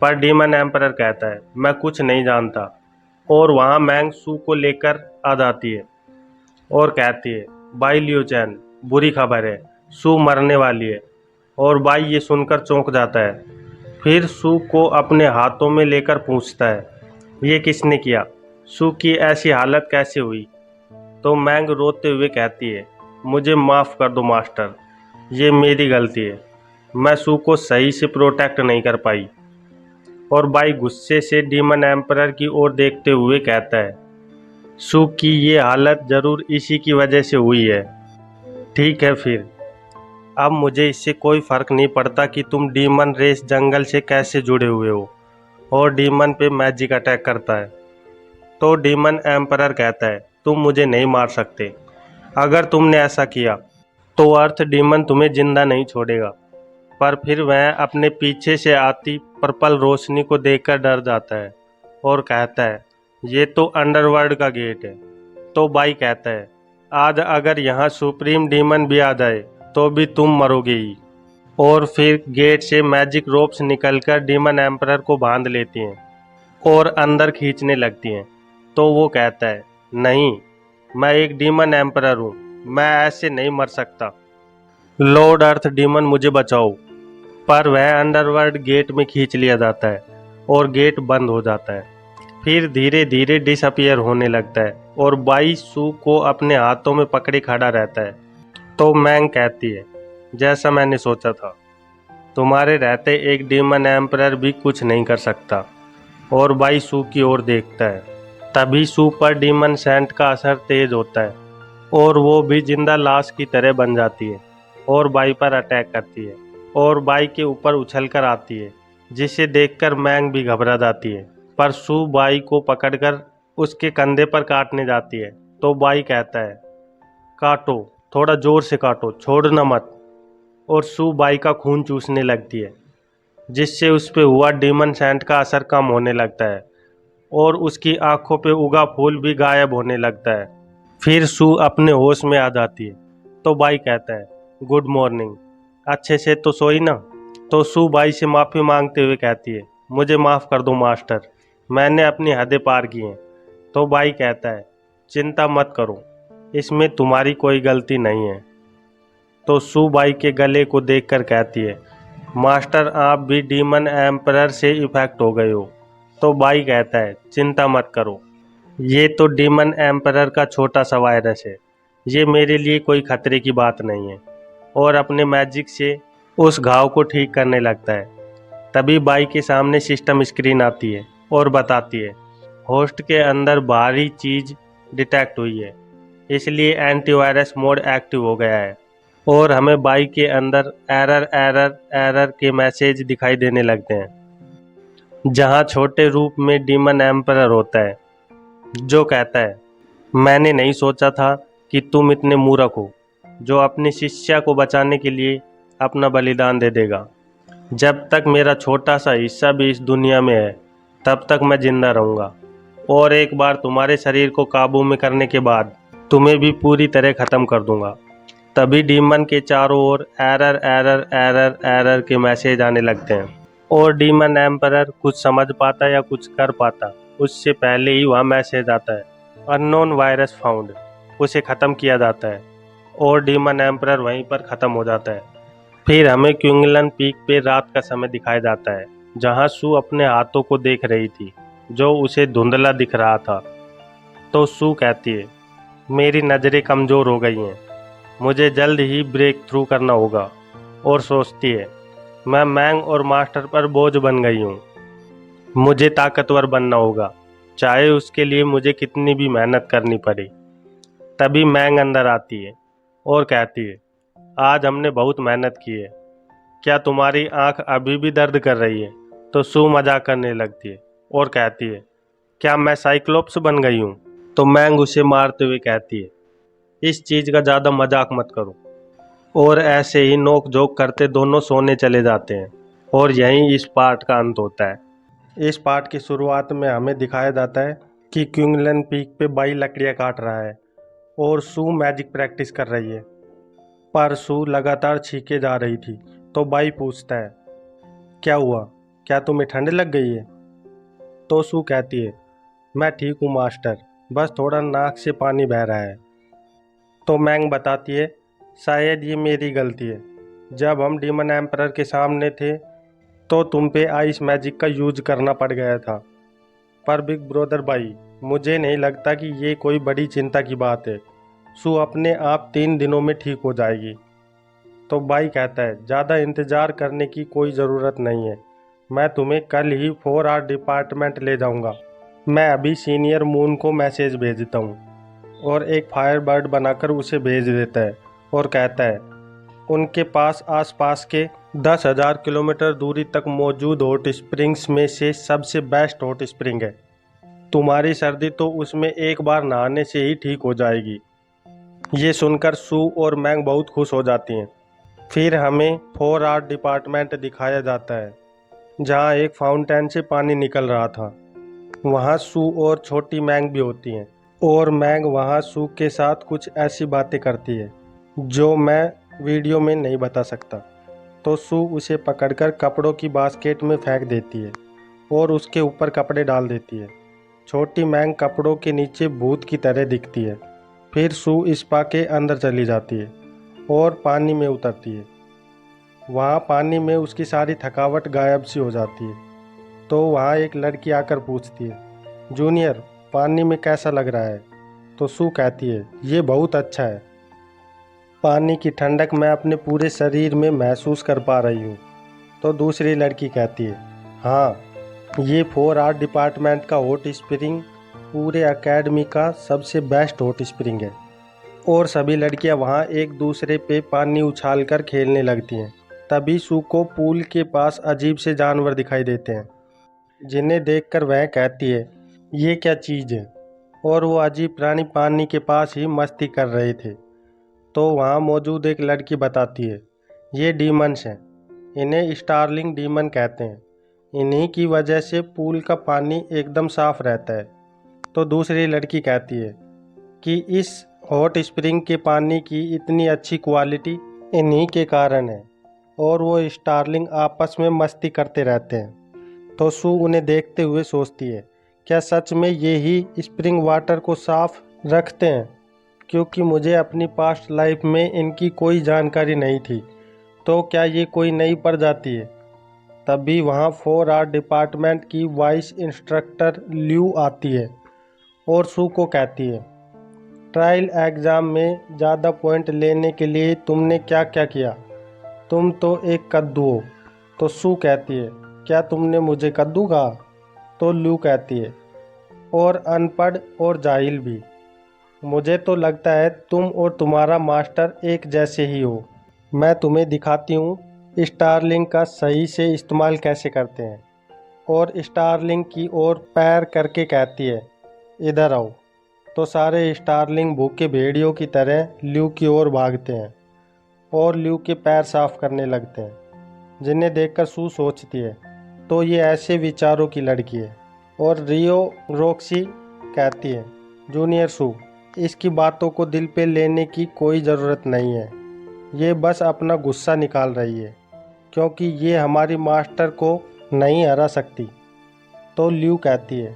पर डीमन एम्परर कहता है, मैं कुछ नहीं जानता। और वहाँ मैंग सू को लेकर आ जाती है और कहती है, बाई लियो चैन, बुरी खबर है, सू मरने वाली है। और बाई ये सुनकर चौंक जाता है। फिर सू को अपने हाथों में लेकर पूछता है, ये किसने किया? सू की ऐसी हालत कैसे हुई? तो मैंग रोते हुए कहती है, मुझे माफ़ कर दो मास्टर, ये मेरी गलती है, मैं सू को सही से प्रोटेक्ट नहीं कर पाई। और बाई गुस्से से डीमन एम्परर की ओर देखते हुए कहता है, सू की ये हालत ज़रूर इसी की वजह से हुई है। ठीक है फिर, अब मुझे इससे कोई फ़र्क नहीं पड़ता कि तुम डीमन रेस जंगल से कैसे जुड़े हुए हो और डीमन पे मैजिक अटैक करता है। तो डीमन एम्परर कहता है, तुम मुझे नहीं मार सकते। अगर तुमने ऐसा किया तो अर्थ डीमन तुम्हें जिंदा नहीं छोड़ेगा। पर फिर वह अपने पीछे से आती पर्पल रोशनी को देखकर डर जाता है और कहता है, ये तो अंडरवर्ल्ड का गेट है। तो बाई कहता है, आज अगर यहाँ सुप्रीम डीमन भी आ जाए तो भी तुम मरोगे ही। और फिर गेट से मैजिक रोप्स निकलकर डीमन एम्परर को बांध लेती हैं और अंदर खींचने लगती हैं। तो वो कहता है, नहीं, मैं एक डीमन एम्परर हूँ, मैं ऐसे नहीं मर सकता। लॉर्ड अर्थ डीमन, मुझे बचाओ। पर वह अंडरवर्ल्ड गेट में खींच लिया जाता है और गेट बंद हो जाता है। फिर धीरे धीरे डिसअपियर होने लगता है और बाई सू को अपने हाथों में पकड़े खड़ा रहता है। तो मैंग कहती है, जैसा मैंने सोचा था, तुम्हारे रहते एक डीमन एम्परर भी कुछ नहीं कर सकता। और बाई सू की ओर देखता है। तभी सू पर डीमन सेंट का असर तेज होता है और वो भी जिंदा लाश की तरह बन जाती है और बाई पर अटैक करती है और बाई के ऊपर उछलकर आती है, जिसे देखकर मैंग भी घबरा जाती है। पर सू बाई को पकड़कर उसके कंधे पर काटने जाती है। तो बाई कहता है, काटो, थोड़ा जोर से काटो, छोड़ना मत। और सू बाई का खून चूसने लगती है, जिससे उस पे हुआ डीमन सेंट का असर कम होने लगता है और उसकी आंखों पे उगा फूल भी गायब होने लगता है। फिर सू अपने होश में आ जाती है। तो बाई कहता है, गुड मॉर्निंग, अच्छे से तो सोई ना? तो सू बाई से माफ़ी मांगते हुए कहती है, मुझे माफ़ कर दो मास्टर, मैंने अपनी हदें पार की हैं। तो बाई कहता है, चिंता मत करो, इसमें तुम्हारी कोई गलती नहीं है। तो सू बाई के गले को देखकर कहती है, मास्टर आप भी डीमन एम्परर से इफेक्ट हो गए हो। तो बाई कहता है, चिंता मत करो, ये तो डीमन एम्परर का छोटा सा वायरस है, ये मेरे लिए कोई खतरे की बात नहीं है। और अपने मैजिक से उस घाव को ठीक करने लगता है। तभी बाई के सामने सिस्टम स्क्रीन आती है और बताती है, होस्ट के अंदर भारी चीज़ डिटेक्ट हुई है, इसलिए एंटीवायरस मोड एक्टिव हो गया है और हमें बाइक के अंदर एरर एरर एरर के मैसेज दिखाई देने लगते हैं, जहां छोटे रूप में डीमन एम्परर होता है जो कहता है, मैंने नहीं सोचा था कि तुम इतने मूर्ख हो जो अपनी शिष्या को बचाने के लिए अपना बलिदान दे देगा। जब तक मेरा छोटा सा हिस्सा भी इस दुनिया में है तब तक मैं जिंदा रहूंगा, और एक बार तुम्हारे शरीर को काबू में करने के बाद तुम्हें भी पूरी तरह ख़त्म कर दूंगा। तभी डीमन के चारों ओर एरर एरर एरर एरर के मैसेज आने लगते हैं और डीमन एम्परर कुछ समझ पाता या कुछ कर पाता उससे पहले ही वहाँ मैसेज आता है, अननोन वायरस फाउंड। उसे ख़त्म किया जाता है और डीमन एम्परर वहीं पर ख़त्म हो जाता है। फिर हमें क्विंगलन पीक पे रात का समय दिखाया जाता है, जहाँ सू अपने हाथों को देख रही थी जो उसे धुंधला दिख रहा था। तो सू कहती है, मेरी नज़रें कमज़ोर हो गई हैं, मुझे जल्द ही ब्रेक थ्रू करना होगा। और सोचती है, मैं मैंग और मास्टर पर बोझ बन गई हूँ, मुझे ताकतवर बनना होगा, चाहे उसके लिए मुझे कितनी भी मेहनत करनी पड़े। तभी मैंग अंदर आती है और कहती है, आज हमने बहुत मेहनत की है, क्या तुम्हारी आंख अभी भी दर्द कर रही है? तो सू मजाक करने लगती है और कहती है, क्या मैं साइक्लोप्स बन गई हूँ? तो मैंग उसे मारते हुए कहती है, इस चीज़ का ज़्यादा मजाक मत करो। और ऐसे ही नोक झोंक करते दोनों सोने चले जाते हैं और यहीं इस पार्ट का अंत होता है। इस पार्ट की शुरुआत में हमें दिखाया जाता है कि क्विंगलन पीक पे बाई लकड़ियाँ काट रहा है और सू मैजिक प्रैक्टिस कर रही है, पर सू लगातार छींके जा रही थी। तो बाई पूछता है, क्या हुआ, क्या तुम्हें ठंड लग गई है? तो सू कहती है, मैं ठीक हूँ मास्टर, बस थोड़ा नाक से पानी बह रहा है। तो मैंग बताती है, शायद ये मेरी गलती है, जब हम डीमन एम्परर के सामने थे तो तुम पे आइस मैजिक का यूज करना पड़ गया था। पर बिग ब्रदर बाई, मुझे नहीं लगता कि ये कोई बड़ी चिंता की बात है, सू अपने आप 3 दिनों में ठीक हो जाएगी। तो बाई कहता है, ज़्यादा इंतज़ार करने की कोई ज़रूरत नहीं है, मैं तुम्हें कल ही 4R डिपार्टमेंट ले जाऊंगा। मैं अभी सीनियर मून को मैसेज भेजता हूँ। और एक फायर बर्ड बनाकर उसे भेज देता है और कहता है, उनके पास आसपास के 10,000 किलोमीटर दूरी तक मौजूद हॉट स्प्रिंग्स में से सबसे बेस्ट हॉट स्प्रिंग है, तुम्हारी सर्दी तो उसमें एक बार नहाने से ही ठीक हो जाएगी। ये सुनकर सू और मैंग बहुत खुश हो जाती हैं। फिर हमें 4R डिपार्टमेंट दिखाया जाता है, जहाँ एक फाउंटेन से पानी निकल रहा था। वहाँ सू और छोटी मैंग भी होती हैं और मैंग वहाँ सू के साथ कुछ ऐसी बातें करती है जो मैं वीडियो में नहीं बता सकता। तो सू उसे पकड़कर कपड़ों की बास्केट में फेंक देती है और उसके ऊपर कपड़े डाल देती है। छोटी मैंग कपड़ों के नीचे भूत की तरह दिखती है। फिर सू स्पा के अंदर चली जाती है और पानी में उतरती है। वहाँ पानी में उसकी सारी थकावट गायब सी हो जाती है। तो वहाँ एक लड़की आकर पूछती है, जूनियर, पानी में कैसा लग रहा है? तो सू कहती है, ये बहुत अच्छा है, पानी की ठंडक मैं अपने पूरे शरीर में महसूस कर पा रही हूँ। तो दूसरी लड़की कहती है, हाँ, ये 4R डिपार्टमेंट का हॉट स्प्रिंग पूरे एकेडमी का सबसे बेस्ट हॉट स्प्रिंग है। और सभी लड़कियां वहाँ एक दूसरे पे पानी उछालकर खेलने लगती हैं। तभी सू को पूल के पास अजीब से जानवर दिखाई देते हैं, जिन्हें देखकर वह कहती है, ये क्या चीज़ है? और वो अजीब प्राणी पानी के पास ही मस्ती कर रहे थे। तो वहाँ मौजूद एक लड़की बताती है, ये डीमंस हैं, इन्हें स्टारलिंग डीमन कहते हैं, इन्हीं की वजह से पूल का पानी एकदम साफ रहता है। तो दूसरी लड़की कहती है कि इस हॉट स्प्रिंग के पानी की इतनी अच्छी क्वालिटी इन्हीं के कारण है और वो स्टारलिंग आपस में मस्ती करते रहते हैं। तो सू उन्हें देखते हुए सोचती है, क्या सच में ये ही स्प्रिंग वाटर को साफ रखते हैं? क्योंकि मुझे अपनी पास्ट लाइफ में इनकी कोई जानकारी नहीं थी। तो क्या ये कोई नई प्रजाति है? तभी वहाँ 4R डिपार्टमेंट की वाइस इंस्ट्रक्टर ल्यू आती है और सू को कहती है, ट्रायल एग्ज़ाम में ज़्यादा पॉइंट लेने के लिए तुमने क्या क्या किया? तुम तो एक कद्दू हो। तो सू कहती है, क्या तुमने मुझे कद्दू कहा? तो ल्यू कहती है, और अनपढ़ और जाहिल भी। मुझे तो लगता है तुम और तुम्हारा मास्टर एक जैसे ही हो। मैं तुम्हें दिखाती हूँ स्टारलिंक का सही से इस्तेमाल कैसे करते हैं। और स्टारलिंक की ओर पैर करके कहती है, इधर आओ। तो सारे स्टारलिंक भूखे भेड़ियों की तरह ल्यू की ओर भागते हैं और ल्यू के पैर साफ करने लगते हैं, जिन्हें देखकर सू सोचती है, तो ये ऐसे विचारों की लड़की है। और रियो रॉक्सी कहती है, जूनियर सू, इसकी बातों को दिल पे लेने की कोई ज़रूरत नहीं है। ये बस अपना गुस्सा निकाल रही है, क्योंकि ये हमारी मास्टर को नहीं हरा सकती। तो ल्यू कहती है,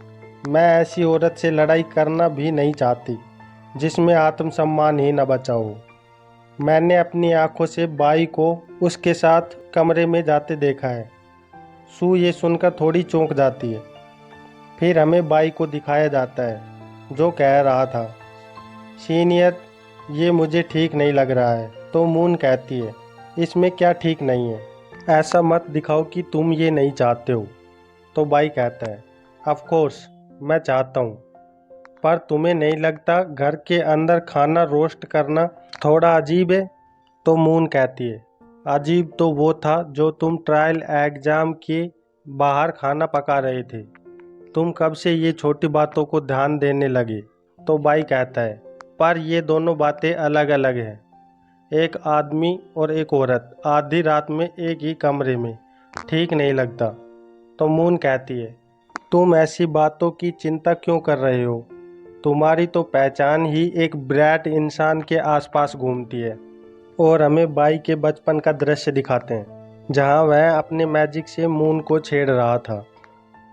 मैं ऐसी औरत से लड़ाई करना भी नहीं चाहती जिसमें आत्मसम्मान ही न बचा हो। मैंने अपनी आंखों से बाई को उसके साथ कमरे में जाते देखा है। सू ये सुनकर थोड़ी चौंक जाती है। फिर हमें बाई को दिखाया जाता है जो कह रहा था, सीनियर, ये मुझे ठीक नहीं लग रहा है। तो मून कहती है, इसमें क्या ठीक नहीं है, ऐसा मत दिखाओ कि तुम ये नहीं चाहते हो। तो बाई कहता है, ऑफ कोर्स मैं चाहता हूँ, पर तुम्हें नहीं लगता घर के अंदर खाना रोस्ट करना थोड़ा अजीब है? तो मून कहती है, अजीब तो वो था जो तुम ट्रायल एग्जाम के बाहर खाना पका रहे थे। तुम कब से ये छोटी बातों को ध्यान देने लगे? तो बाई कहता है, पर ये दोनों बातें अलग अलग हैं। एक आदमी और एक औरत आधी रात में एक ही कमरे में ठीक नहीं लगता। तो मून कहती है, तुम ऐसी बातों की चिंता क्यों कर रहे हो? तुम्हारी तो पहचान ही एक ब्रैट इंसान के आसपास घूमती है। और हमें बाई के बचपन का दृश्य दिखाते हैं जहां वह अपने मैजिक से मून को छेड़ रहा था।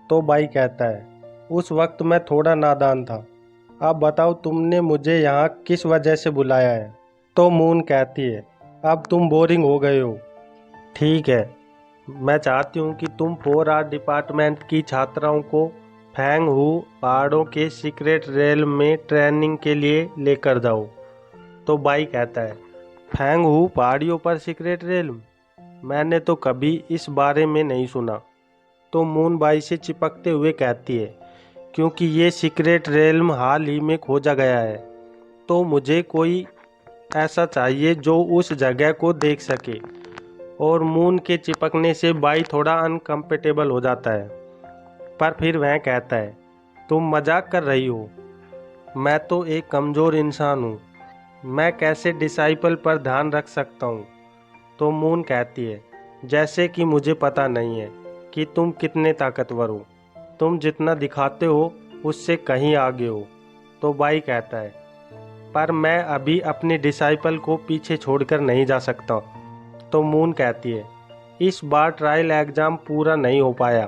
तो बाई कहता है, उस वक्त मैं थोड़ा नादान था। अब बताओ तुमने मुझे यहाँ किस वजह से बुलाया है? तो मून कहती है, अब तुम बोरिंग हो गए हो। ठीक है, मैं चाहती हूँ कि तुम 4 आर्ट डिपार्टमेंट की छात्राओं को फैंग हू पहाड़ों के सीक्रेट रेल में ट्रेनिंग के लिए लेकर जाओ। तो बाई कहता है, फैंग हू पहाड़ियों पर सीक्रेट रेल? मैंने तो कभी इस बारे में नहीं सुना। तो मून बाई से चिपकते हुए कहती है, क्योंकि ये सीक्रेट रेल्म हाल ही में खोजा गया है, तो मुझे कोई ऐसा चाहिए जो उस जगह को देख सके। और मून के चिपकने से बाई थोड़ा अनकंफर्टेबल हो जाता है, पर फिर वह कहता है, तुम मजाक कर रही हो, मैं तो एक कमज़ोर इंसान हूँ, मैं कैसे डिसाइपल पर ध्यान रख सकता हूँ? तो मून कहती है, जैसे कि मुझे पता नहीं है कि तुम कितने ताकतवर हो, तुम जितना दिखाते हो उससे कहीं आगे हो। तो बाई कहता है, पर मैं अभी अपने डिसाइपल को पीछे छोड़कर नहीं जा सकता। तो मून कहती है, इस बार ट्रायल एग्ज़ाम पूरा नहीं हो पाया,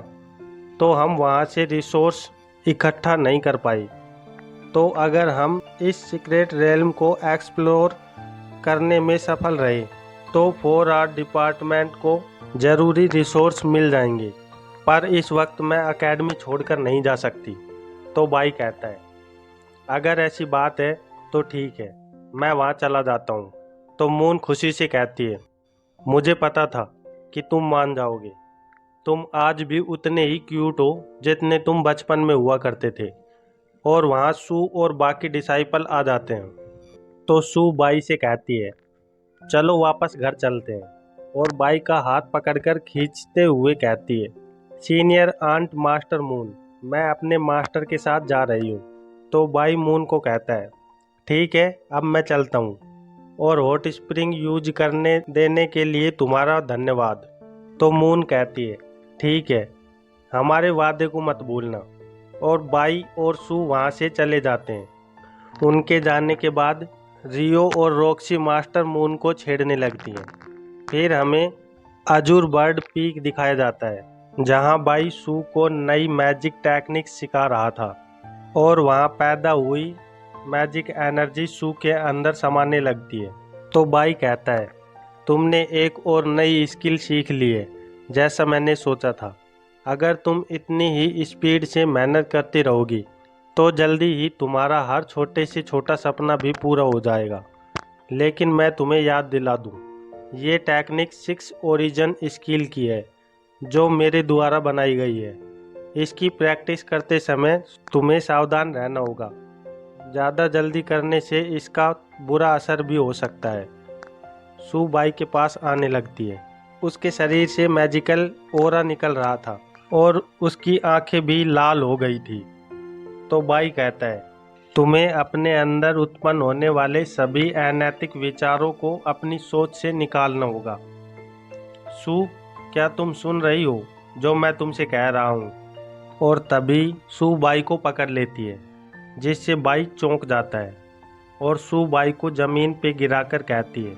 तो हम वहाँ से रिसोर्स इकट्ठा नहीं कर पाए। तो अगर हम इस सीक्रेट रेल्म को एक्सप्लोर करने में सफल रहे तो 4 आर्ट डिपार्टमेंट को ज़रूरी रिसोर्स मिल जाएंगे, पर इस वक्त मैं एकेडमी छोड़कर नहीं जा सकती। तो बाई कहता है, अगर ऐसी बात है तो ठीक है, मैं वहाँ चला जाता हूँ। तो मून खुशी से कहती है, मुझे पता था कि तुम मान जाओगे, तुम आज भी उतने ही क्यूट हो जितने तुम बचपन में हुआ करते थे। और वहाँ सू और बाकी डिसाइपल आ जाते हैं। तो सू बाई से कहती है, चलो वापस घर चलते हैं। और बाई का हाथ पकड़कर खींचते हुए कहती है, सीनियर आंट मास्टर मून, मैं अपने मास्टर के साथ जा रही हूँ। तो बाई मून को कहता है, ठीक है, अब मैं चलता हूँ, और हॉट स्प्रिंग यूज करने देने के लिए तुम्हारा धन्यवाद। तो मून कहती है, ठीक है, हमारे वादे को मत भूलना। और बाई और सू वहाँ से चले जाते हैं। उनके जाने के बाद रियो और रॉक्सी मास्टर मून को छेड़ने लगती हैं। फिर हमें अजूर बर्ड पीक दिखाया जाता है जहाँ बाई सू को नई मैजिक टेक्निक सिखा रहा था, और वहाँ पैदा हुई मैजिक एनर्जी सू के अंदर समाने लगती है। तो बाई कहता है, तुमने एक और नई स्किल सीख ली है जैसा मैंने सोचा था। अगर तुम इतनी ही स्पीड से मेहनत करती रहोगी तो जल्दी ही तुम्हारा हर छोटे से छोटा सपना भी पूरा हो जाएगा। लेकिन मैं तुम्हें याद दिला दूं, ये टेक्निक 6 ओरिजिन स्किल की है जो मेरे द्वारा बनाई गई है। इसकी प्रैक्टिस करते समय तुम्हें सावधान रहना होगा। ज़्यादा जल्दी करने से इसका बुरा असर भी हो सकता है। सू बाई के पास आने लगती है। उसके शरीर से मैजिकल ओरा निकल रहा था और उसकी आंखें भी लाल हो गई थी। तो बाई कहता है, तुम्हें अपने अंदर उत्पन्न होने वाले सभी अनैतिक विचारों को अपनी सोच से निकालना होगा। सू, क्या तुम सुन रही हो जो मैं तुमसे कह रहा हूँ? और तभी सू बाई को पकड़ लेती है, जिससे बाई चौंक जाता है और सू बाई को ज़मीन पे गिराकर कहती है,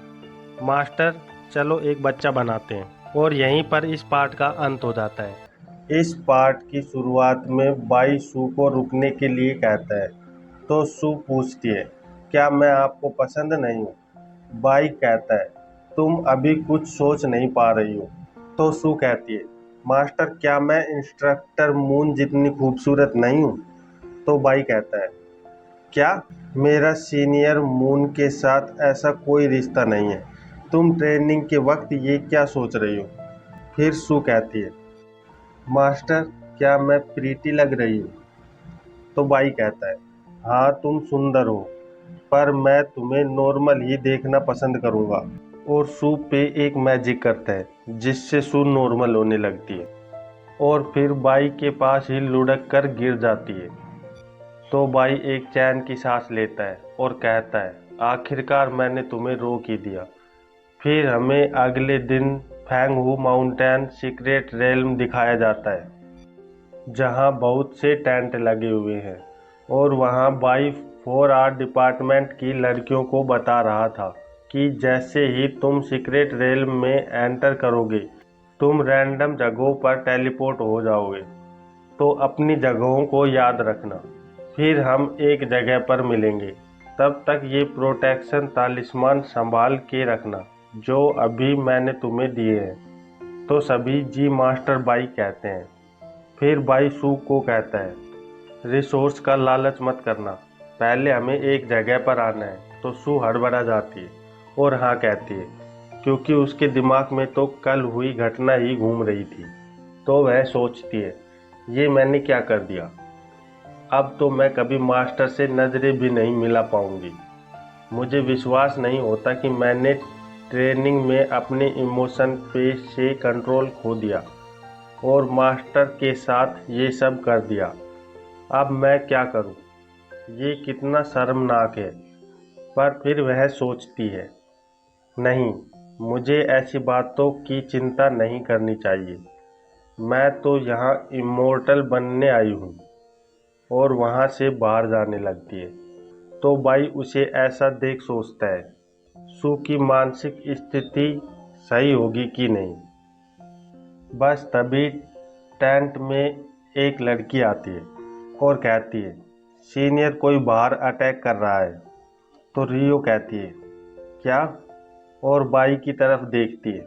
मास्टर, चलो एक बच्चा बनाते हैं। और यहीं पर इस पार्ट का अंत हो जाता है। इस पार्ट की शुरुआत में बाई सू को रुकने के लिए कहता है, तो सू पूछती है, क्या मैं आपको पसंद नहीं हूँ? बाई कहता है, तुम अभी कुछ सोच नहीं पा रही हो। तो सू कहती है, मास्टर, क्या मैं इंस्ट्रक्टर मून जितनी खूबसूरत नहीं हूँ? तो बाई कहता है, क्या? मेरा सीनियर मून के साथ ऐसा कोई रिश्ता नहीं है। तुम ट्रेनिंग के वक्त ये क्या सोच रही हो? फिर सू कहती है, मास्टर, क्या मैं प्रीटी लग रही हूँ? तो बाई कहता है, हाँ, तुम सुंदर हो, पर मैं तुम्हें नॉर्मल ही देखना पसंद करूँगा। और सू पे एक मैजिक करता है जिससे सू नॉर्मल होने लगती है और फिर बाई के पास ही लुढ़क कर गिर जाती है। तो बाई एक चैन की सांस लेता है और कहता है, आखिरकार मैंने तुम्हें रोक ही दिया। फिर हमें अगले दिन फैंगहू माउंटेन सीक्रेट रेल्म दिखाया जाता है, जहां बहुत से टेंट लगे हुए हैं और वहां बाई 4R डिपार्टमेंट की लड़कियों को बता रहा था कि जैसे ही तुम सीक्रेट रेल्म में एंटर करोगे, तुम रैंडम जगहों पर टेलीपोर्ट हो जाओगे। तो अपनी जगहों को याद रखना, फिर हम एक जगह पर मिलेंगे। तब तक ये प्रोटेक्शन तालिस्मान संभाल के रखना जो अभी मैंने तुम्हें दिए हैं। तो सभी जी मास्टर बाई कहते हैं। फिर बाई सू को कहता है, रिसोर्स का लालच मत करना, पहले हमें एक जगह पर आना है। तो सू हड़बड़ा जाती है और हाँ कहती है, क्योंकि उसके दिमाग में तो कल हुई घटना ही घूम रही थी। तो वह सोचती है, ये मैंने क्या कर दिया? अब तो मैं कभी मास्टर से नज़रें भी नहीं मिला पाऊंगी। मुझे विश्वास नहीं होता कि मैंने ट्रेनिंग में अपने इमोशन पे से कंट्रोल खो दिया और मास्टर के साथ ये सब कर दिया। अब मैं क्या करूं? ये कितना शर्मनाक है। पर फिर वह सोचती है, नहीं, मुझे ऐसी बातों की चिंता नहीं करनी चाहिए। मैं तो यहाँ इमोर्टल बनने आई हूँ। और वहाँ से बाहर जाने लगती है। तो बाई उसे ऐसा देख सोचता है, सू की मानसिक स्थिति सही होगी कि नहीं। बस तभी टेंट में एक लड़की आती है और कहती है, सीनियर, कोई बाहर अटैक कर रहा है। तो रियो कहती है, क्या? और बाई की तरफ देखती है।